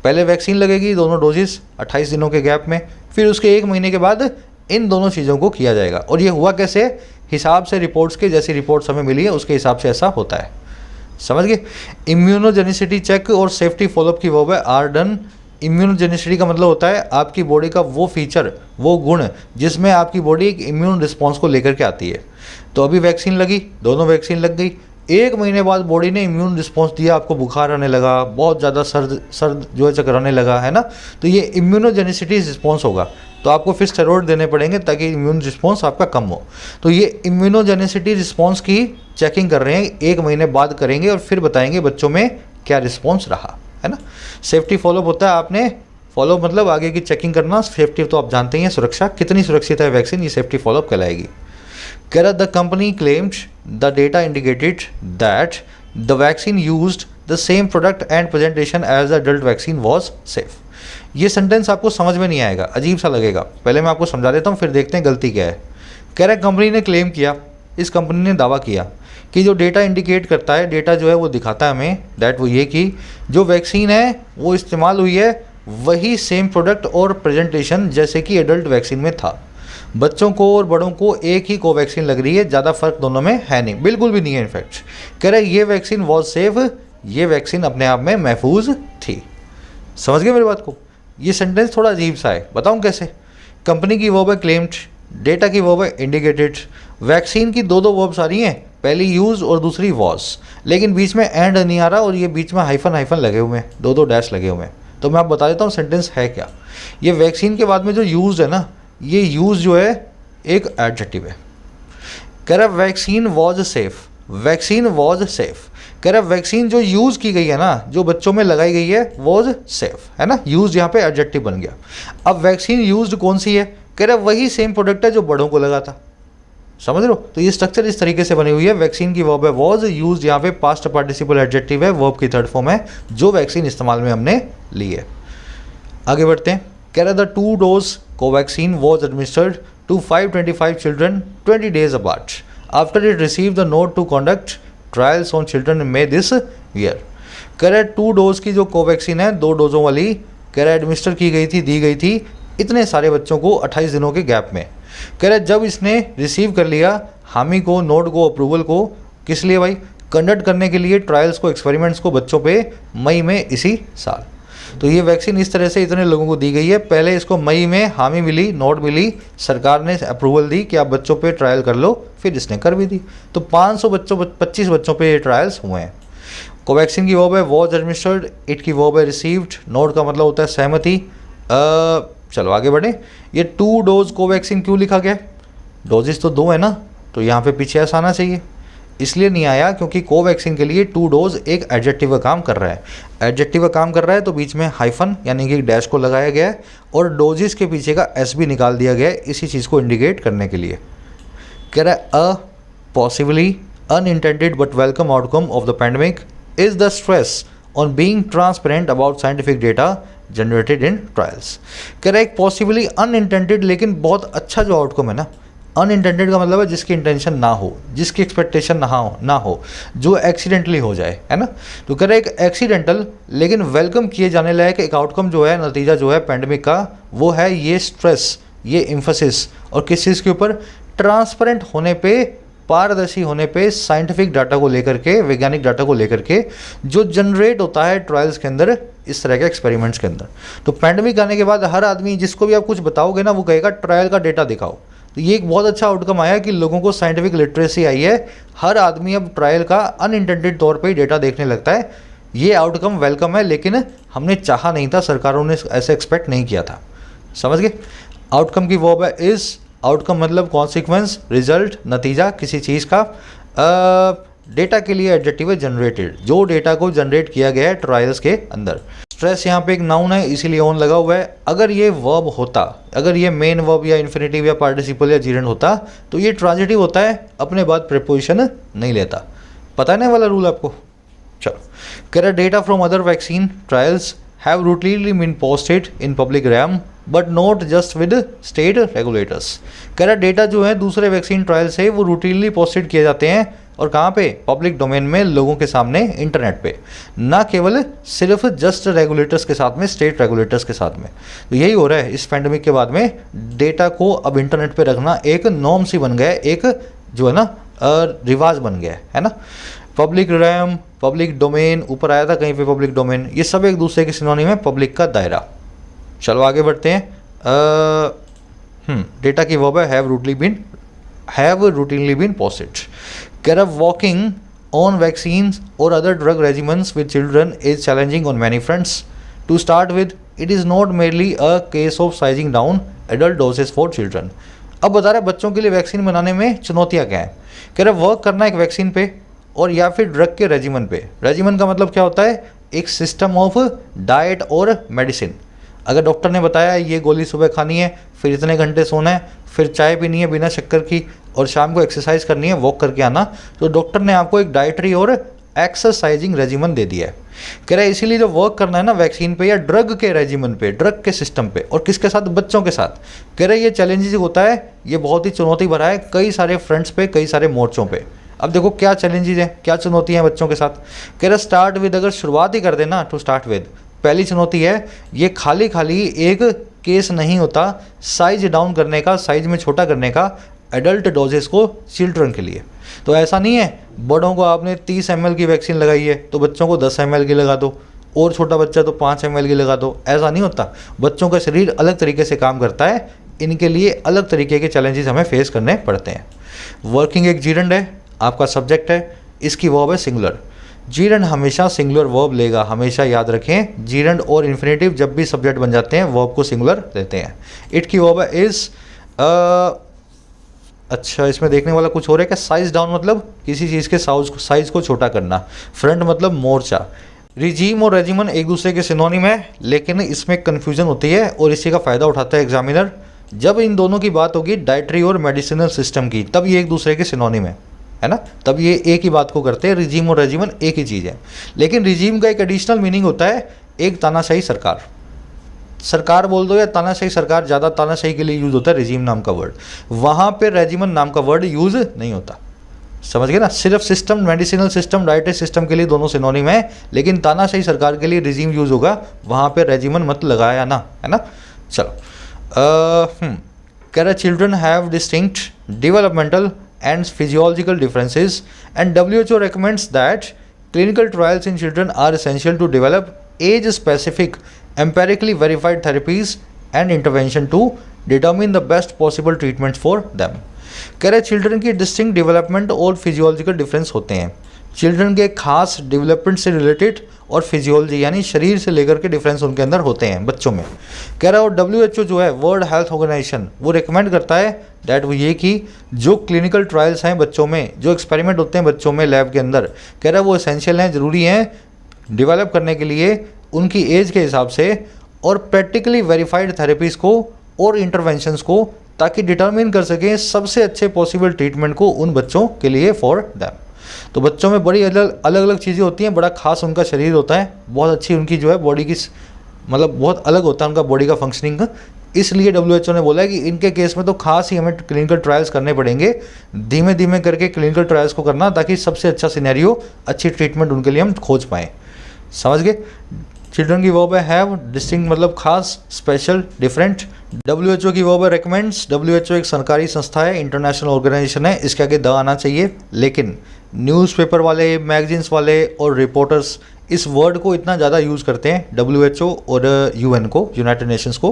पहले वैक्सीन लगेगी दोनों डोजेस 28 दिनों के गैप में, फिर उसके 1 महीने के बाद इन दोनों चीज़ों को किया जाएगा। और ये हुआ कैसे? हिसाब से रिपोर्ट्स के, जैसी रिपोर्ट्स हमें मिली है उसके हिसाब से ऐसा होता है। समझ गए? इम्यूनोजेनिसिटी चेक और सेफ्टी फॉलोअप की वर्ब है आर डन। इम्यूनोजेनिसिटी का मतलब होता है आपकी बॉडी का वो फीचर, वो गुण जिसमें आपकी बॉडी एक इम्यून रिस्पॉन्स को लेकर के आती है। तो अभी वैक्सीन लगी, दोनों वैक्सीन लग गई, 1 महीने बाद बॉडी ने इम्यून रिस्पॉन्स दिया, आपको बुखार आने लगा, बहुत ज़्यादा सर्द जो है चकराने लगा, है ना। तो ये इम्यूनोजेनिसिटी रिस्पॉन्स होगा, तो आपको फिर स्टेरॉइड देने पड़ेंगे ताकि इम्यून रिस्पॉन्स आपका कम हो। तो ये इम्यूनोजेनिसिटी रिस्पॉन्स की चेकिंग कर रहे हैं, 1 महीने बाद करेंगे और फिर बताएंगे बच्चों में क्या रिस्पॉन्स रहा, है ना। सेफ्टी फॉलोअप होता है, आपने फॉलोअप मतलब आगे की चेकिंग करना। सेफ्टी तो आप जानते ही हैं, सुरक्षा, कितनी सुरक्षित है वैक्सीन, ये सेफ्टी फॉलोअप कहलाएगी। कह रहा the company claimed the data indicated that the vaccine used the same product and presentation as the adult vaccine was safe. ये सेंटेंस आपको समझ में नहीं आएगा, अजीब सा लगेगा, पहले मैं आपको समझा देता हूँ फिर देखते हैं गलती क्या है। कह रहा है कंपनी ने क्लेम किया, इस कंपनी ने दावा किया कि जो डेटा इंडिकेट करता है, डेटा जो है वो दिखाता है हमें, दैट वो ये कि जो वैक्सीन है वो इस्तेमाल हुई है वही सेम प्रोडक्ट और प्रेजेंटेशन जैसे कि एडल्ट वैक्सीन में था। बच्चों को और बड़ों को एक ही कोवैक्सीन लग रही है, ज़्यादा फर्क दोनों में है नहीं, बिल्कुल भी नहीं है इनफैक्ट। कह रहे ये वैक्सीन वॉज सेफ, ये वैक्सीन अपने आप में महफूज थी। समझ गए मेरी बात को? ये सेंटेंस थोड़ा अजीब सा है, बताऊँ कैसे। कंपनी की वर्ब है क्लेम्ड, डेटा की वर्ब है इंडिकेटेड, वैक्सीन की दो वर्ब्स आ रही हैं, पहली यूज़ और दूसरी वॉज, लेकिन बीच में एंड नहीं आ रहा और ये बीच में हाइफन लगे हुए हैं, दो डैश लगे हुए हैं। तो मैं आप बता देता हूँ सेंटेंस है क्या। ये वैक्सीन के बाद में जो यूज़ है ना, ये यूज़ जो है एक एडजेक्टिव है। कह रहा vaccine was safe, vaccine was safe. कह रहा वैक्सीन जो यूज़ की गई है ना, जो बच्चों में लगाई गई है, वॉज सेफ, है ना। यूज़ यहाँ पे एडजेक्टिव बन गया। अब वैक्सीन यूज्ड कौन सी है? कह रहा वही सेम प्रोडक्ट है जो बड़ों को लगा था। समझ लो? तो ये स्ट्रक्चर इस तरीके से बनी हुई है। वैक्सीन की वर्ब है वॉज, यूज्ड यहाँ पे पास्ट पार्टिसिपल एडजेक्टिव है, वर्ब की थर्ड फॉर्म है, जो वैक्सीन इस्तेमाल में हमने ली है। आगे बढ़ते हैं। कह रहा the 2 dose Covaxin was administered to 525 children 20 days apart after it receive the note to conduct trials on children may this year. कह रहा 2 डोज की जो कोवैक्सीन है, 2 डोजों वाली, कह रहा एडमिनिस्टर की गई थी, दी गई थी इतने सारे बच्चों को 28 दिनों के गैप में। कह रहा जब इसने रिसीव कर लिया हामी को, नोट को, अप्रूवल को, किस लिए भाई? कंडक्ट करने के लिए ट्रायल्स को, एक्सपेरिमेंट्स को बच्चों पे मई में इसी साल। तो ये वैक्सीन इस तरह से इतने लोगों को दी गई है। पहले इसको मई में हामी मिली, नोट मिली, सरकार ने अप्रूवल दी कि आप बच्चों पे ट्रायल कर लो, फिर इसने कर भी दी। तो 500 बच्चों, 25 बच्चों पे ये ट्रायल्स हुए हैं। कोवैक्सीन की वर्ब है वॉज एडमिनिस्टर्ड, इट की वर्ब है रिसीव्ड, नोट का मतलब होता है सहमति। चलो आगे बढ़ें। ये 2 डोज कोवैक्सीन क्यों लिखा गया? डोजेस तो 2 है ना, तो यहाँ पे पीछे ऐसा आना चाहिए। इसलिए नहीं आया क्योंकि कोवैक्सीन के लिए 2 डोज एक एडजेक्टिव का काम कर रहा है। एडजेक्टिव का काम कर रहा है तो बीच में हाइफन यानी कि डैश को लगाया गया है और डोजेस के पीछे का एस भी निकाल दिया गया है इसी चीज़ को इंडिकेट करने के लिए। कह रहा है a possibly unintended but welcome outcome of the pandemic is the stress on being transparent about scientific data generated in trials. कह रहा है एक पॉसिबली अनइंटेंडेड लेकिन बहुत अच्छा जो आउटकम है ना, अनइंटेंडेड का मतलब है जिसकी इंटेंशन ना हो, जिसकी एक्सपेक्टेशन ना हो, जो एक्सीडेंटली हो जाए, है ना। तो कह रहे एक एक्सीडेंटल लेकिन वेलकम किए जाने लायक एक आउटकम जो है, नतीजा जो है पैंडेमिक का, वो है ये स्ट्रेस, ये एम्फेसिस और किस चीज़ के ऊपर, ट्रांसपेरेंट होने पे, पारदर्शी होने पे, साइंटिफिक डाटा को लेकर के, वैज्ञानिक डाटा को लेकर के जो जनरेट होता है ट्रायल्स के अंदर, इस तरह के एक्सपेरिमेंट्स के अंदर। तो पैंडेमिक आने के बाद हर आदमी जिसको भी आप कुछ बताओगे ना वो कहेगा ट्रायल का डेटा दिखाओ। तो ये एक बहुत अच्छा आउटकम आया कि लोगों को साइंटिफिक लिटरेसी आई है, हर आदमी अब ट्रायल का अनइंटेंडेड तौर पे डेटा देखने लगता है। ये आउटकम वेलकम है लेकिन हमने चाहा नहीं था, सरकारों ने ऐसे एक्सपेक्ट नहीं किया था। समझ गए। आउटकम की वर्ब है इज, आउटकम मतलब कॉन्सिक्वेंस, रिजल्ट, नतीजा किसी चीज़ का। डेटा के लिए एडजेक्टिव है जनरेटेड, जो डेटा को जनरेट किया गया है ट्रायल्स के अंदर। स्ट्रेस यहाँ पे एक नाउन है इसीलिए ऑन लगा हुआ है। अगर ये वर्ब होता, अगर ये मेन वर्ब या इन्फिनेटिव या पार्टिसिपल या जीरेंड होता तो ये ट्रांजिटिव होता है, अपने बाद प्रीपोजिशन नहीं लेता। पता है ना वाला रूल आपको। चलो, कह रहा data from other vaccine trials have routinely been posted in public realm but not just with state regulators. कह रहा डेटा जो है दूसरे वैक्सीन ट्रायल से वो रूटीनली पोस्टेड किए जाते हैं और कहाँ पे, पब्लिक डोमेन में, लोगों के सामने, इंटरनेट पे, ना केवल सिर्फ जस्ट रेगुलेटर्स के साथ में, स्टेट रेगुलेटर्स के साथ में। तो यही हो रहा है इस पैंडेमिक के बाद में, डेटा को अब इंटरनेट पे रखना एक नॉर्म सी बन गया है, एक जो है ना रिवाज बन गया है ना। पब्लिक रैम, पब्लिक डोमेन, ऊपर आया था कहीं पे पब्लिक डोमेन, ये सब एक दूसरे के सिनोनिम है, पब्लिक का दायरा। चलो आगे बढ़ते हैं। डेटा की वर्ब है हैव रूटीनली बीन पोस्टेड। कह रहा वॉकिंग ऑन वैक्सीन्स और other drug regiments with children is challenging on many fronts. To start with, it is not merely a case of sizing down adult doses for children. अब बता रहे बच्चों के लिए vaccine बनाने में चुनौतियाँ क्या हैं। कह रहे वर्क करना एक वैक्सीन पे और या फिर ड्रग के रेजिमेंट पे। रेजिमेंट का मतलब क्या होता है, एक सिस्टम ऑफ डाइट और मेडिसिन। अगर डॉक्टर ने बताया ये गोली सुबह खानी है, फिर इतने घंटे सोना है, फिर चाय पीनी है बिना शक्कर की और शाम को एक्सरसाइज करनी है, वॉक करके आना, तो डॉक्टर ने आपको एक डाइटरी और एक्सरसाइजिंग रेजिमेंट दे दिया है। कह रहा है इसीलिए जो वर्क करना है ना वैक्सीन पे या ड्रग के रेजिमेंट पे, ड्रग के सिस्टम पे, और किसके साथ, बच्चों के साथ। कह रहे ये चैलेंजेस होता है, ये बहुत ही चुनौती भरा है, कई सारे फ्रंट्स पे, कई सारे मोर्चों पे। अब देखो क्या चैलेंजेस हैं, क्या चुनौतियाँ हैं बच्चों के साथ। कह रहा स्टार्ट विद, अगर शुरुआत ही कर देना, टू स्टार्ट विद, पहली चुनौती है ये खाली एक केस नहीं होता साइज डाउन करने का, साइज में छोटा करने का एडल्ट डोजेस को चिल्ड्रन के लिए। तो ऐसा नहीं है बड़ों को आपने 30 ml की वैक्सीन लगाई है तो बच्चों को 10 ml की लगा दो, और छोटा बच्चा तो 5 ml की लगा दो, ऐसा नहीं होता। बच्चों का शरीर अलग तरीके से काम करता है, इनके लिए अलग तरीके के चैलेंजेस हमें फेस करने पड़ते हैं। वर्किंग एक जीरेंड है, आपका सब्जेक्ट है, इसकी वर्ब है सिंगुलर। जीरेंड हमेशा सिंगुलर वर्ब लेगा, हमेशा याद रखें। जीरेंड और इन्फिनेटिव जब भी सब्जेक्ट बन जाते हैं वर्ब को सिंगुलर देते हैं। इट की वर्ब है इज। अच्छा, इसमें देखने वाला कुछ हो रहा है क्या, साइज डाउन मतलब किसी चीज़ के साइज को छोटा करना। फ्रंट मतलब मोर्चा। रिजीम और रेजिमन एक दूसरे के सिनोनिम है, लेकिन इसमें कन्फ्यूजन होती है और इसी का फ़ायदा उठाता है एग्जामिनर। जब इन दोनों की बात होगी डाइटरी और मेडिसिनल सिस्टम की, तब ये एक दूसरे के सिनोनिम है ना, तब ये एक ही बात को करते हैं। रिजीम और रेजिमन एक ही चीज़ है, लेकिन रिजीम का एक एडिशनल मीनिंग होता है एक तानाशाही सरकार। सरकार बोल दो या तानाशाही सरकार, ज़्यादा तानाशाही के लिए यूज़ होता है रिजीम नाम का वर्ड, वहाँ पे रेजिमन नाम का वर्ड यूज़ नहीं होता। समझ गए ना, सिर्फ system, medicinal system, dietary system के लिए दोनों सिनोनिम है, लेकिन तानाशाही सरकार के लिए रिजीम यूज़ होगा, वहाँ पे रेजिमन मत लगाया ना, है ना। चलो कह रहा children have distinct developmental and physiological differences, and WHO recommends that clinical trials in children are essential to develop age-specific, empirically verified therapies and intervention to determine the best possible treatments for them. कह रहे children की distinct development और physiological difference होते हैं। Children के खास development से related और फिजियोलॉजी यानी शरीर से लेकर के डिफरेंस उनके अंदर होते हैं बच्चों में। कह रहा है और WHO जो है वर्ल्ड हेल्थ ऑर्गेनाइजेशन वो रिकमेंड करता है डैट वो ये कि जो क्लिनिकल ट्रायल्स हैं बच्चों में, जो एक्सपेरिमेंट होते हैं बच्चों में लैब के अंदर, कह रहा है वो एसेंशियल हैं, ज़रूरी हैं डेवलप करने के लिए उनकी एज के हिसाब से और प्रैक्टिकली वेरीफाइड थेरेपीज़ को और इंटरवेंशंस को, ताकि डिटरमिन कर सकें सबसे अच्छे पॉसिबल ट्रीटमेंट को उन बच्चों के लिए फॉर दैम। तो बच्चों में बड़ी अलग अलग चीज़ें होती हैं, बड़ा खास उनका शरीर होता है, बहुत अच्छी उनकी जो है बॉडी की मतलब बहुत अलग होता है उनका बॉडी का फंक्शनिंग। इसलिए WHO ने बोला है कि इनके केस में तो खास ही हमें क्लिनिकल ट्रायल्स करने पड़ेंगे, धीमे धीमे करके क्लिनिकल ट्रायल्स को करना, ताकि सबसे अच्छा सिनेरियो, अच्छी ट्रीटमेंट उनके लिए हम खोज पाएँ। समझ गए? चिल्ड्रन की वर्ब है हैव, डिस्टिंक्ट मतलब खास, स्पेशल, डिफरेंट। WHO की वर्ब है रिकमेंड्स। WHO एक सरकारी संस्था है, इंटरनेशनल ऑर्गेनाइजेशन है, इसके आगे द आना चाहिए। लेकिन न्यूज़पेपर वाले, मैगजीन्स वाले और रिपोर्टर्स इस वर्ड को इतना ज़्यादा यूज़ करते हैं WHO और UN को, यूनाइटेड नेशंस को,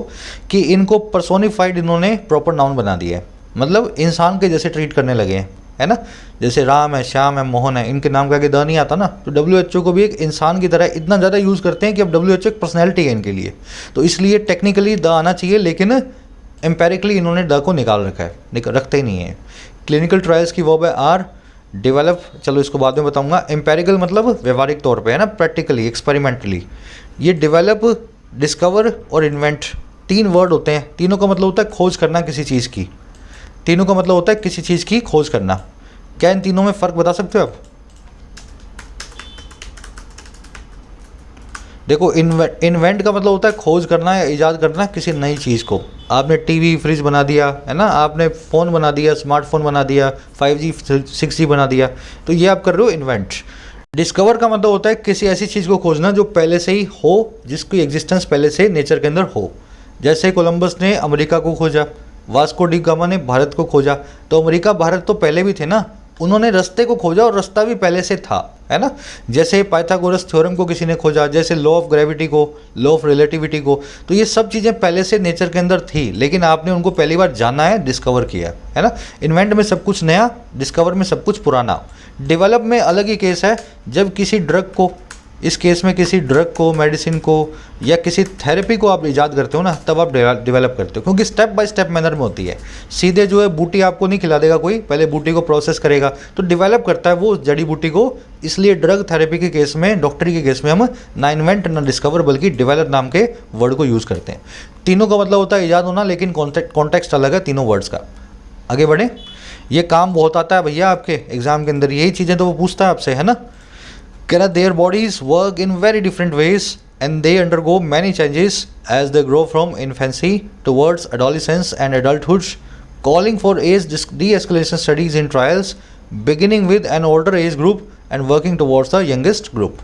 कि इनको पर्सोनिफाइड इन्होंने प्रॉपर नाउन बना दिया है, मतलब इंसान के जैसे ट्रीट करने लगे हैं, है ना। जैसे राम है, श्याम है, मोहन है, इनके नाम का आगे द नहीं आता ना, तो WHO को भी एक इंसान की तरह इतना ज़्यादा यूज़ करते हैं कि अब WHO एक पर्सनैलिटी है इनके लिए। तो इसलिए टेक्निकली द आना चाहिए, लेकिन एम्पेरिकली इन्होंने द को निकाल रखा है, रखते ही नहीं है। क्लिनिकल ट्रायल्स की वर्ब है आर, डेवलप, चलो इसको बाद में बताऊंगा। एम्पेरिकल मतलब व्यवहारिक तौर पे है ना, प्रैक्टिकली, एक्सपेरिमेंटली। ये डेवलप, डिस्कवर और इन्वेंट 3 वर्ड होते हैं, तीनों का मतलब होता है खोज करना किसी चीज़ की, तीनों का मतलब होता है किसी चीज़ की खोज करना। क्या इन तीनों में फ़र्क बता सकते हो आप? देखो, इन्वेंट का मतलब होता है खोज करना या ईजाद करना किसी नई चीज़ को। आपने टीवी, फ्रिज बना दिया, है ना, आपने फ़ोन बना दिया, स्मार्टफोन बना दिया, 5G 6G बना दिया, तो ये आप कर रहे हो इन्वेंट। डिस्कवर का मतलब होता है किसी ऐसी चीज़ को खोजना जो पहले से ही हो, जिसकी एग्जिस्टेंस पहले से नेचर के अंदर हो। जैसे कोलंबस ने अमेरिका को खोजा, वास्को डी गामा ने भारत को खोजा, तो अमेरिका भारत तो पहले भी थे ना, उन्होंने रास्ते को खोजा और रास्ता भी पहले से था, है ना। जैसे पाइथागोरस थ्योरम को किसी ने खोजा, जैसे लॉ ऑफ ग्रेविटी को, लॉ ऑफ रिलेटिविटी को, तो ये सब चीज़ें पहले से नेचर के अंदर थी, लेकिन आपने उनको पहली बार जाना है, डिस्कवर किया है ना। इन्वेंट में सब कुछ नया, डिस्कवर में सब कुछ पुराना। डेवलप में अलग ही केस है, जब किसी ड्रग को, इस केस में किसी ड्रग को, मेडिसिन को या किसी थेरेपी को आप ईजाद करते हो ना, तब आप डेवलप करते हो, क्योंकि स्टेप बाय स्टेप मैनर में होती है। सीधे जो है बूटी आपको नहीं खिला देगा कोई, पहले बूटी को प्रोसेस करेगा, तो डेवलप करता है वो जड़ी बूटी को। इसलिए ड्रग थेरेपी के केस में, डॉक्टरी के केस में हम ना इन्वेंट ना डिस्कवर बल्कि डेवलप नाम के वर्ड को यूज़ करते हैं। तीनों का मतलब होता है ईजाद होना, लेकिन कॉन्टेक्स्ट अलग है तीनों वर्ड्स का। आगे बढ़े। ये काम बहुत आता है भैया आपके एग्जाम के अंदर, यही चीज़ें तो वो पूछता है आपसे, है ना। कह रहा their bodies work in very different ways and they undergo many changes as they grow from infancy towards adolescence and adulthood, calling for age de-escalation studies in trials beginning with an older age group and working towards the youngest group.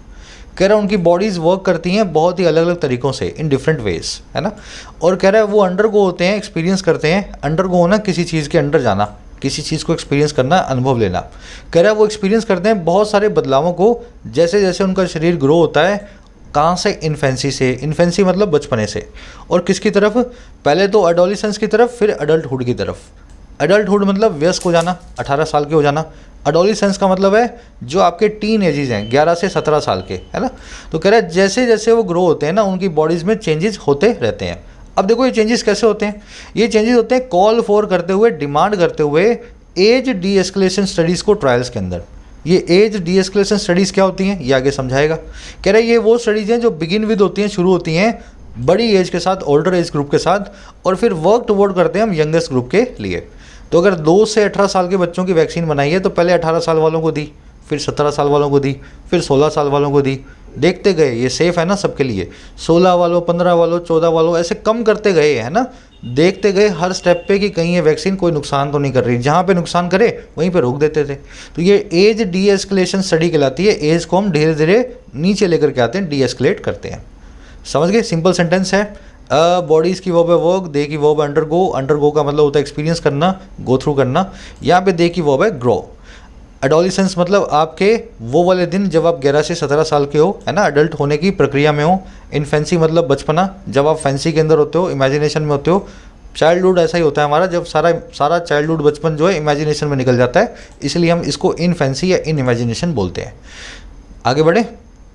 कह रहा है उनकी bodies work करती हैं बहुत ही अलग अलग तरीक़ों से, इन डिफरेंट वेज, है ना। और कह रहा है वो अंडरगो होते हैं, एक्सपीरियंस करते हैं। अंडरगो होना किसी चीज़ के अंडर जाना, किसी चीज़ को एक्सपीरियंस करना, अनुभव लेना। कह रहा है वो एक्सपीरियंस करते हैं बहुत सारे बदलावों को जैसे जैसे उनका शरीर ग्रो होता है। कहाँ से? इन्फेंसी से। इन्फेंसी मतलब बचपने से। और किसकी तरफ? पहले तो एडोलेसेंस की तरफ, फिर अडल्टहुड की तरफ। अडल्टहुड मतलब वयस्क हो जाना, 18 साल के हो जाना। एडोलेसेंस का मतलब है जो आपके टीन एजेस हैं, 11 से 17 साल के, है ना। तो कह रहा है जैसे जैसे वो ग्रो होते हैं ना, उनकी बॉडीज़ में चेंजेस होते रहते हैं। अब देखो ये चेंजेस कैसे होते हैं। ये चेंजेस होते हैं कॉल फॉर करते हुए, डिमांड करते हुए एज de-escalation स्टडीज़ को ट्रायल्स के अंदर। ये एज de-escalation स्टडीज़ क्या होती हैं, ये आगे समझाएगा। कह रहा है ये वो स्टडीज़ हैं जो बिगिन विद होती हैं, शुरू होती हैं बड़ी एज के साथ, ओल्डर एज ग्रुप के साथ, और फिर वर्क टुवर्ड करते हैं हम यंगेस्ट ग्रुप के लिए। तो अगर 2 से 18 साल के बच्चों की वैक्सीन बनाई है तो पहले 18 साल वालों को दी, फिर 17 साल वालों को दी, फिर 16 साल वालों को दी। देखते गए ये सेफ़ है ना सबके लिए, 16 वालों, 15 वालों, 14 वालों, ऐसे कम करते गए, है ना। देखते गए हर स्टेप पे कि कहीं ये वैक्सीन कोई नुकसान तो नहीं कर रही, जहाँ पे नुकसान करे वहीं पे रोक देते थे। तो ये एज de-escalation स्टडी कहलाती है। एज को हम धीरे धीरे नीचे लेकर के आते हैं, de-escalate करते हैं। समझ गए? सिंपल सेंटेंस है। बॉडीज़ की वर्ब है वर्क, दे की वर्ब अंडरगो। अंडरगो का मतलब होता है एक्सपीरियंस करना, गो थ्रू करना। यहाँ पे दे की वर्ब है ग्रो। एडोलेसेंस मतलब आपके वो वाले दिन जब आप 11 से 17 साल के हो, है ना, अडल्ट होने की प्रक्रिया में हो। इन्फेंसी मतलब बचपना, जब आप फैंसी के अंदर होते हो, इमेजिनेशन में होते हो, चाइल्डहुड ऐसा ही होता है हमारा, जब सारा चाइल्डहुड बचपन जो है इमेजिनेशन में निकल जाता है, इसलिए हम इसको इनफेंसी या इन इमेजिनेशन बोलते हैं। आगे बढ़े।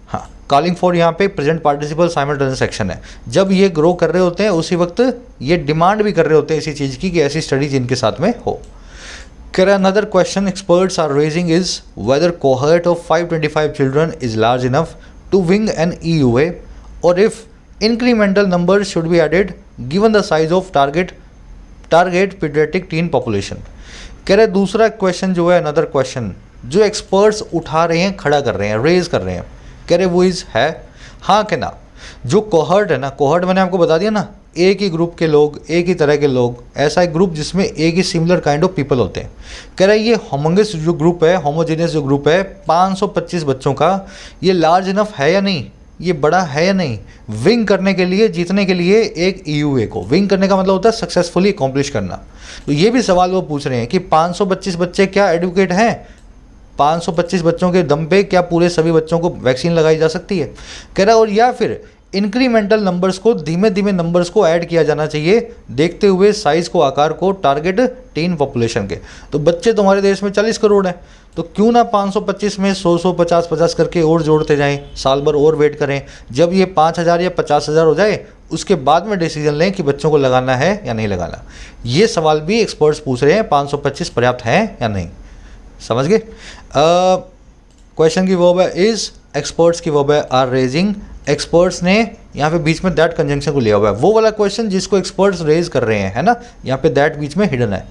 हाँ, कॉलिंग फॉर यहाँ पे प्रेजेंट पार्टिसिपल साइमल्टेनियस एक्शन है। जब ये ग्रो कर रहे होते हैं उसी वक्त ये डिमांड भी कर रहे होते हैं इसी चीज़ की कि ऐसी स्टडीज इनके साथ में हो। Another question experts are raising is whether cohort of 525 children is large enough to wing an EUA, or if incremental numbers should be added given the size of target pediatric teen population। कह रहे दूसरा question जो है, another question जो experts उठा रहे हैं, खड़ा कर रहे हैं, रेज कर रहे हैं, कह रहे वो इज है हाँ कि ना। जो कोहर्ट है ना, कोहर्ट मैंने आपको बता दिया ना, एक ही ग्रुप के लोग, एक ही तरह के लोग, ऐसा एक ग्रुप जिसमें एक ही सिमिलर काइंड ऑफ पीपल होते हैं। कह रहा है ये होमोंगस जो ग्रुप है, होमोजेनियस जो ग्रुप है 525 बच्चों का, ये लार्ज इनफ है या नहीं, ये बड़ा है या नहीं विंग करने के लिए, जीतने के लिए एक EUA को। विंग करने का मतलब होता है सक्सेसफुली अकॉम्प्लिश करना। तो ये भी सवाल वो पूछ रहे हैं कि 525 बच्चे क्या एडुकेट हैं, 525 बच्चों के दम पे क्या पूरे सभी बच्चों को वैक्सीन लगाई जा सकती है। कह रहा है और या फिर इंक्रीमेंटल नंबर्स को, धीमे धीमे नंबर्स को ऐड किया जाना चाहिए देखते हुए साइज को, आकार को, टारगेट टीन पॉपुलेशन के। तो बच्चे तो हमारे देश में 40 करोड़ हैं, तो क्यों ना 525 में 100 50 करके और जोड़ते जाएं, साल भर और वेट करें, जब ये 5000 या 50,000 हो जाए उसके बाद में डिसीजन लें कि बच्चों को लगाना है या नहीं लगाना। ये सवाल भी एक्सपर्ट्स पूछ रहे हैं, 525 पर्याप्त हैं या नहीं। समझ गए। क्वेश्चन की वर्ब है इज, एक्सपर्ट्स की वर्ब है आर रेजिंग। एक्सपर्ट्स ने यहाँ पे बीच में दैट कंजंक्शन को लिया हुआ है, वो वाला क्वेश्चन जिसको एक्सपर्ट्स रेज कर रहे हैं, है ना, यहाँ पे दैट बीच में हिडन है।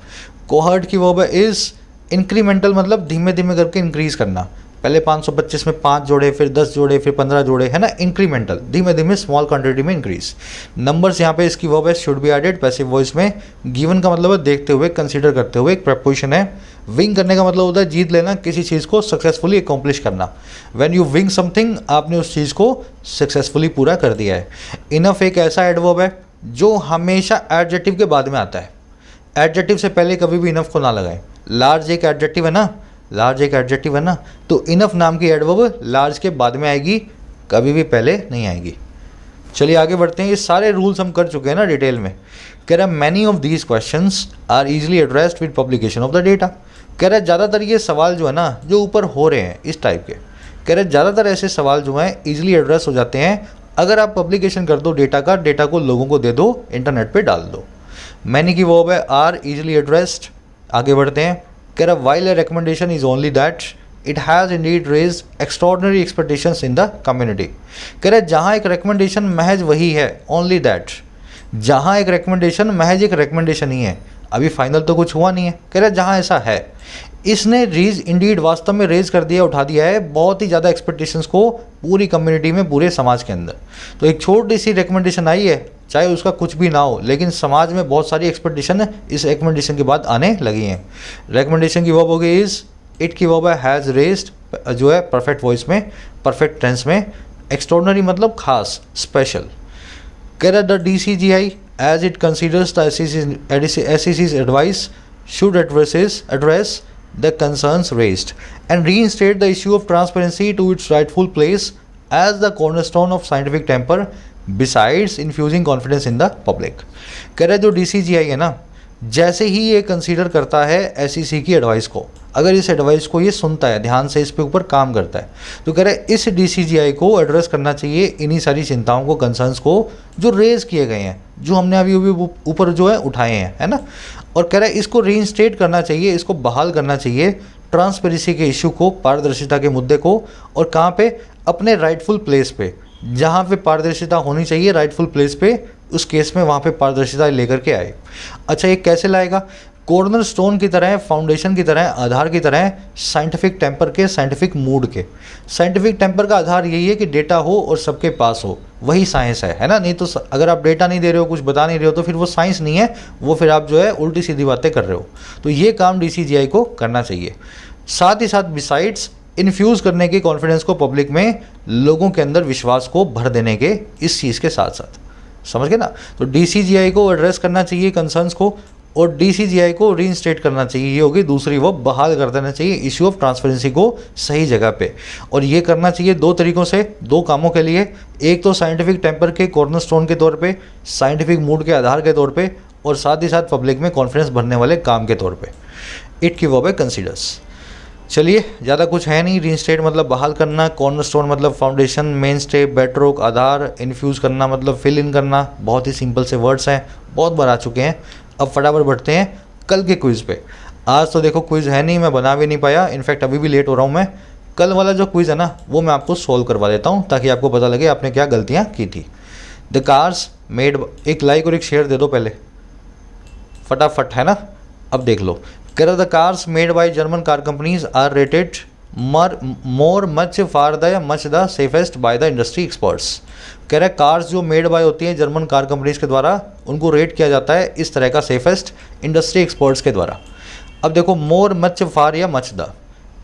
कोहर्ट की वर्ब है इज, इंक्रीमेंटल मतलब धीमे धीमे करके इंक्रीज करना, पहले 525 में 5 जोड़े, फिर 10 जोड़े, फिर 15 जोड़े, है ना, इंक्रीमेंटल, धीमे धीमे स्मॉल क्वांटिटी में इंक्रीज। नंबर्स यहाँ पे इसकी वर्ब है should be added passive voice में। गिवन का मतलब है देखते हुए, कंसीडर करते हुए, एक प्रेपोजिशन है। विंग करने का मतलब होता है जीत लेना, किसी चीज़ को सक्सेसफुली अकॉम्प्लिश करना। व्हेन यू विंग समथिंग, आपने उस चीज़ को सक्सेसफुली पूरा कर दिया है। इनफ एक ऐसा एडवर्ब है जो हमेशा एडजेक्टिव के बाद में आता है, एडजेक्टिव से पहले कभी भी इनफ को ना लगाएं। लार्ज एक एडजेक्टिव है ना, लार्ज एक एडजेक्टिव है ना, तो इनफ नाम की एडवर्ब लार्ज के बाद में आएगी, कभी भी पहले नहीं आएगी। चलिए आगे बढ़ते हैं। ये सारे रूल्स हम कर चुके हैं ना डिटेल में। कह रहा है many of these questions are easily addressed with publication of the data. कह रहा है ज़्यादातर ये सवाल जो है ना, जो ऊपर हो रहे हैं इस टाइप के, कह रहे हैं ज़्यादातर ऐसे सवाल जो हैं ईजिली एड्रेस हो जाते हैं अगर आप पब्लिकेशन कर दो डेटा का, डेटा को लोगों को दे दो, इंटरनेट पे डाल दो। मैनी की वर्ब है आर इजीली एड्रेस्ड। आगे बढ़ते हैं। कह रहा while a recommendation is only that it has indeed raise extraordinary expectations in the community. कह रहे जहाँ एक रिकमेंडेशन महज वही है, ओनली दैट, जहाँ एक रिकमेंडेशन महज एक रिकमेंडेशन ही है, अभी फाइनल तो कुछ हुआ नहीं है। कह रहे जहाँ ऐसा है, इसने रेज इंडीड वास्तव में रेज कर दिया, उठा दिया है बहुत ही ज़्यादा एक्सपेक्टेशंस को पूरी कम्युनिटी में, पूरे समाज के अंदर। तो एक छोटी सी रिकमेंडेशन आई है, चाहे उसका कुछ भी ना हो, लेकिन समाज में बहुत सारी एक्सपेक्टेशन इस रिकमेंडेशन के बाद आने लगी हैं। रिकमेंडेशन की वर्ब हो गई इज, इट की वर्ब है हैज़ रेज्ड, जो है परफेक्ट वॉइस में, परफेक्ट टेंस में। एक्स्ट्रॉर्डनरी मतलब खास, स्पेशल। कह रहा the DCGI as it considers the SEC's advice should address the concerns raised and reinstate the issue of transparency to its rightful place as the cornerstone of scientific temper besides infusing confidence in the public। कह रहे जो DCGI है ना, जैसे ही ये consider करता है SEC की एडवाइस को, अगर इस एडवाइस को ये सुनता है, ध्यान से इस पे ऊपर काम करता है, तो कह रहे इस DCGI को एड्रेस करना चाहिए इन्हीं सारी चिंताओं को, कंसर्न्स को जो रेज किए गए हैं, जो हमने अभी ऊपर जो है उठाए हैं, है ना। और कह रहे इसको रीइंस्टेट करना चाहिए, इसको बहाल करना चाहिए ट्रांसपेरेंसी के इशू को, पारदर्शिता के मुद्दे को, और कहाँ पे, अपने राइटफुल प्लेस पे, जहाँ पे पारदर्शिता होनी चाहिए राइटफुल प्लेस पे, उस केस में वहाँ पे पारदर्शिता लेकर के आए। अच्छा ये कैसे लाएगा? कॉर्नर स्टोन की तरह, फाउंडेशन की तरह, आधार की तरह, साइंटिफिक टेम्पर के, साइंटिफिक मूड के। साइंटिफिक टेम्पर का आधार यही है कि डेटा हो और सबके पास हो, वही साइंस है ना। नहीं तो अगर आप डेटा नहीं दे रहे हो, कुछ बता नहीं रहे हो, तो फिर वो साइंस नहीं है, वो फिर आप जो है उल्टी सीधी बातें कर रहे हो। तो ये काम DCGI को करना चाहिए। साथ ही साथ बिसाइड्स इन्फ्यूज़ करने के कॉन्फिडेंस को पब्लिक में, लोगों के अंदर विश्वास को भर देने के, इस चीज़ के साथ साथ, समझ गए ना। तो DCGI को एड्रेस करना चाहिए कंसर्न्स को, और DCGI को रीइंस्टेट करना चाहिए, ये होगी दूसरी, वो बहाल कर देना चाहिए इशू ऑफ ट्रांसपेरेंसी को सही जगह पे। और ये करना चाहिए दो तरीक़ों से, दो कामों के लिए। एक तो साइंटिफिक टेम्पर के कॉर्नरस्टोन के तौर पे, साइंटिफिक मूड के आधार के तौर पे, और साथ ही साथ पब्लिक में कॉन्फिडेंस भरने वाले काम के तौर पे। इट की वर्ब है कंसीडर्स। चलिए, ज़्यादा कुछ है नहीं। रीइंस्टेट मतलब बहाल करना, कॉर्नरस्टोन मतलब फाउंडेशन, मेन स्टे, बेडरॉक आधार, इन्फ्यूज़ करना मतलब फिल इन करना। बहुत ही सिंपल से वर्ड्स हैं, बहुत बार आ चुके हैं। अब फटाफट बढ़ते हैं कल के क्विज़ पे। आज तो देखो क्विज़ है नहीं, मैं बना भी नहीं पाया, इनफैक्ट अभी भी लेट हो रहा हूँ मैं। कल वाला जो क्विज़ है ना, वो मैं आपको सॉल्व करवा देता हूँ ताकि आपको पता लगे आपने क्या गलतियाँ की थी। द कार्स मेड, एक लाइक और एक शेयर दे दो पहले फटाफट, है ना। अब देख लो, कह रहा the cars made by German car companies are rated more much far the much the safest by the industry experts. कह रहा है कार्स जो मेड बाय होती हैं जर्मन कार कंपनीज के द्वारा, उनको रेट किया जाता है इस तरह का, सेफेस्ट इंडस्ट्री एक्सपर्ट्स के द्वारा। अब देखो, मोर मच फार या मच द,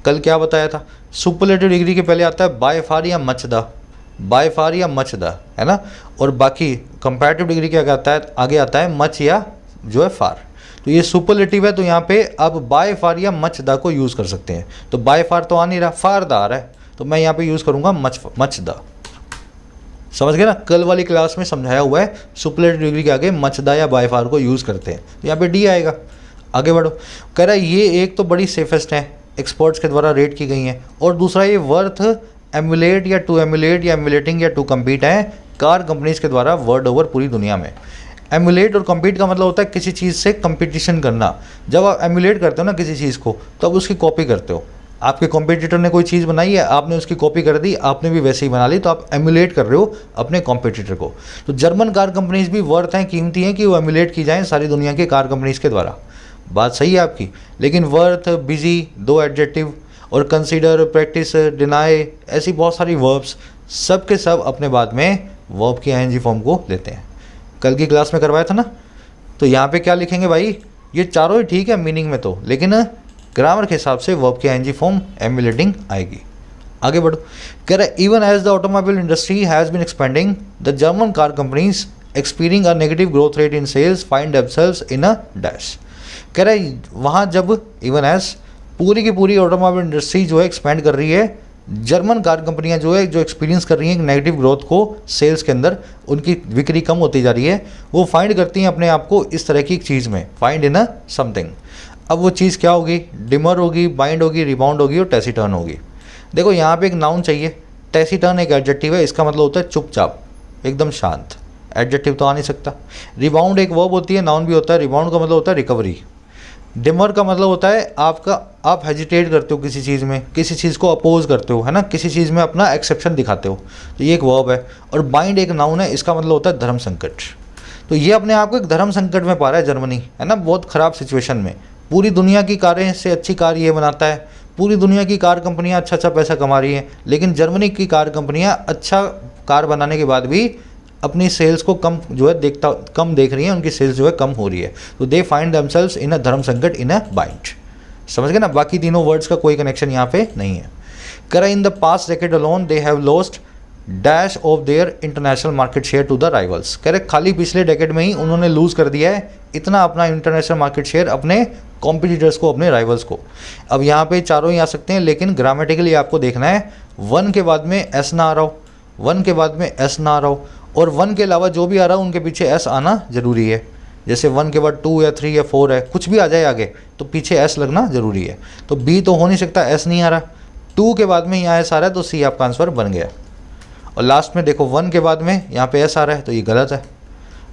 कल क्या बताया था, सुपरलेटिव डिग्री के पहले आता है बाय फार या मच द, बाय फार या मच द, है ना। और बाकी कंपैरेटिव डिग्री क्या आता है, आगे आता है मच या जो है फार। तो ये सुपरलेटिव है, तो यहाँ पे अब बाय फार या मच द को यूज़ कर सकते हैं। तो बाय फार तो आ नहीं रहा, फार द आ रहा है, तो मैं यहाँ पे यूज़ करूँगा मच द। समझ गए ना, कल वाली क्लास में समझाया हुआ है सुपरलेटिव डिग्री के आगे मच द या बाय फार को यूज़ करते हैं। तो यहाँ पे डी आएगा। आगे बढ़ो, कह रहा है ये एक तो बड़ी सेफेस्ट है, एक्सपर्ट्स के द्वारा रेट की गई हैं, और दूसरा ये वर्थ एमुलेट या टू एमुलेट या एमुलेटिंग या टू कम्पीट है कार कंपनीज के द्वारा वर्ल्ड ओवर पूरी दुनिया में। एमुलेट और कम्पीट का मतलब होता है किसी चीज़ से कंपटीशन करना। जब आप एमुलेट करते हो ना किसी चीज़ को, तो आप उसकी कॉपी करते हो। आपके कॉम्पिटिटर ने कोई चीज़ बनाई है, आपने उसकी कॉपी कर दी, आपने भी वैसे ही बना ली, तो आप एमुलेट कर रहे हो अपने कॉम्पिटिटर को। तो जर्मन कार कंपनीज भी वर्थ हैं, कीमती हैं कि वो एमुलेट की जाएँ सारी दुनिया के कार कंपनीज के द्वारा। बात सही है आपकी, लेकिन वर्थ, बिजी, दो एडजेक्टिव, और कंसीडर, प्रैक्टिस, डिनाई, ऐसी बहुत सारी वर्ब्स, सब के सब अपने बाद में वर्ब की आईएनजी फॉर्म को लेते हैं। कल की क्लास में करवाया था ना। तो यहाँ पे क्या लिखेंगे भाई, ये चारों ही ठीक है मीनिंग में तो, लेकिन ग्रामर के हिसाब से वर्ब की आईएनजी फॉर्म एमुलेटिंग आएगी। आगे बढ़ो, कह रहा है even as the automobile industry has been expanding the German car companies experiencing a negative growth rate in sales find themselves in a dash. कह रहा है वहाँ जब इवन एज पूरी की पूरी ऑटोमोबाइल इंडस्ट्री जो है एक्सपेंड कर रही है, जर्मन कार कंपनियां जो है जो एक्सपीरियंस कर रही हैं नेगेटिव ग्रोथ को सेल्स के अंदर, उनकी बिक्री कम होती जा रही है, वो फाइंड करती हैं अपने आप को इस तरह की चीज़ में, फाइंड इन अ समथिंग। अब वो चीज़ क्या होगी, डिमर होगी, बाइंड होगी, रिबाउंड होगी और टेसिटर्न होगी। देखो यहाँ पे एक नाउन चाहिए, टेसिटर्न एक एडजेक्टिव है, इसका मतलब होता है चुपचाप, एकदम शांत। एडजेक्टिव तो आ नहीं सकता। रिबाउंड एक वर्ब होती है, नाउन भी होता है। रिबाउंड का मतलब होता है रिकवरी। डिमर का मतलब होता है आपका, आप हेजिटेट करते हो किसी चीज़ में, किसी चीज़ को अपोज करते हो, है ना, किसी चीज़ में अपना एक्सेप्शन दिखाते हो, तो ये एक वर्ब है। और बाइंड एक नाउन है, इसका मतलब होता है धर्म संकट। तो ये अपने आप को एक धर्म संकट में पा रहा है जर्मनी, है ना, बहुत ख़राब सिचुएशन में। पूरी दुनिया की कारें से अच्छी कार ये बनाता है, पूरी दुनिया की कार कंपनियाँ अच्छा पैसा कमा रही हैं, लेकिन जर्मनी की कार कंपनियाँ अच्छा कार बनाने के बाद भी अपनी सेल्स को कम जो है कम देख रही हैं, उनकी सेल्स जो है कम हो रही है। तो दे फाइंड देमसेल्व्स इन अ धर्म संकट इन अ बाइंड। समझ गए ना, बाकी तीनों वर्ड्स का कोई कनेक्शन यहाँ पे नहीं है। करा in the past decade alone they have lost dash of their international market share to the rivals. कह रहे खाली पिछले डेकेड में ही उन्होंने लूज़ कर दिया है इतना अपना इंटरनेशनल मार्केट शेयर अपने कॉम्पिटिटर्स को, अपने राइवल्स को। अब यहाँ पे चारों ही आ सकते हैं, लेकिन ग्रामेटिकली आपको देखना है, वन के बाद में एस ना आ रहा हो, वन के बाद में एस ना आ रहा हो, और वन के अलावा जो भी आ रहा है उनके पीछे एस आना जरूरी है। जैसे वन के बाद 2 या 3 या 4 है, कुछ भी आ जाए आगे तो पीछे एस लगना जरूरी है। तो बी तो हो नहीं सकता, एस नहीं आ रहा, 2 के बाद में यहाँ एस आ रहा है, तो सी आपका आंसर बन गया। और लास्ट में देखो, वन के बाद में यहाँ पे एस आ रहा है, तो ये गलत है।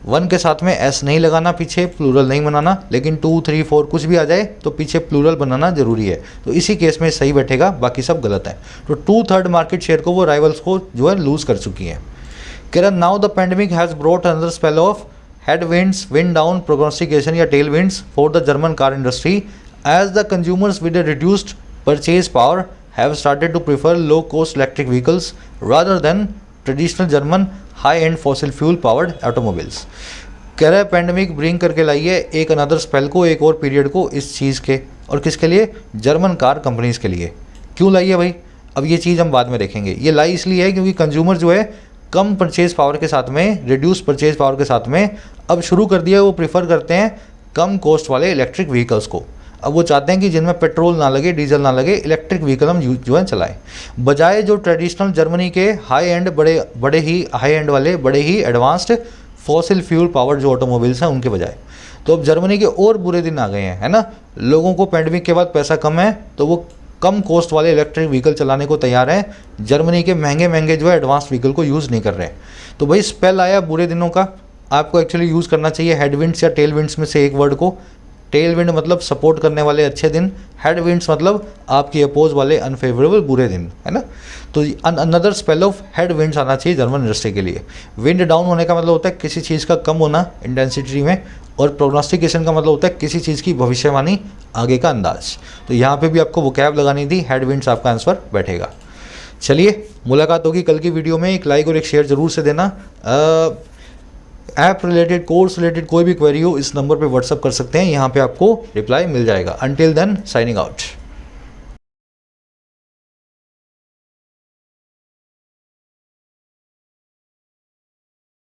वन के साथ में एस नहीं लगाना, पीछे प्लूरल नहीं बनाना, लेकिन 2, 3, 4 कुछ भी आ जाए तो पीछे प्लूरल बनाना जरूरी है। तो इसी केस में सही बैठेगा, बाकी सब गलत है। तो 2/3 मार्केट शेयर को वो राइवल्स को जो है लूज़ कर चुकी हैं। कह रहा now the pandemic has brought another spell of headwinds, wind down prognostication या tailwinds for the German car industry as the consumers with a reduced purchase power have started to prefer low cost electric vehicles rather than traditional German high end fossil fuel powered automobiles। कह रहा है pandemic bring करके लाई है एक another spell को, एक और period को इस चीज़ के, और किसके लिए, जर्मन कार कंपनीज के लिए। क्यों लाई है भाई, अब ये चीज़ हम बाद में देखेंगे। ये लाई इसलिए है क्योंकि कंज्यूमर जो है कम परचेज पावर के साथ में, रिड्यूस परचेज पावर के साथ में अब शुरू कर दिया है, वो प्रीफर करते हैं कम कॉस्ट वाले इलेक्ट्रिक व्हीकल्स को। अब वो चाहते हैं कि जिनमें पेट्रोल ना लगे, डीजल ना लगे, इलेक्ट्रिक व्हीकल हम जो है चलाएं, बजाय जो ट्रेडिशनल जर्मनी के हाई एंड बड़े ही हाई एंड वाले, बड़े ही एडवांस्ड फॉसिल फ्यूल पावर जो ऑटोमोबाइल्स हैं उनके बजाय। तो अब जर्मनी के और बुरे दिन आ गए हैं, है ना। लोगों को पैंडेमिक के बाद पैसा कम है तो वो कम कॉस्ट वाले इलेक्ट्रिक व्हीकल चलाने को तैयार है। जर्मनी के महंगे महंगे जो है एडवांस व्हीकल को यूज़ नहीं कर रहे हैं। तो भाई स्पेल आया बुरे दिनों का, आपको एक्चुअली यूज़ करना चाहिए हेडविंड्स या टेल विंड्स में से एक वर्ड को। टेल विंड मतलब सपोर्ट करने वाले अच्छे दिन, हेड विंड्स मतलब आपकी अपोज वाले अनफेवरेबल बुरे दिन, है ना। तो another spell of head winds आना चाहिए जर्मन इंडस्ट्री के लिए। विंड डाउन होने का मतलब होता है किसी चीज़ का कम होना इंटेंसिटी में, और प्रोग्नोस्टिकेशन का मतलब होता है किसी चीज़ की भविष्यवाणी, आगे का अंदाज। तो यहाँ पे भी आपको वोकैब लगानी थी, हेड विंड्स आपका आंसर बैठेगा। चलिए मुलाकात होगी कल की वीडियो में। एक लाइक और एक शेयर जरूर से देना। ऐप रिलेटेड, कोर्स रिलेटेड कोई भी क्वेरी हो इस नंबर पे व्हाट्सअप कर सकते हैं, यहाँ पे आपको रिप्लाई मिल जाएगा। Until then signing out.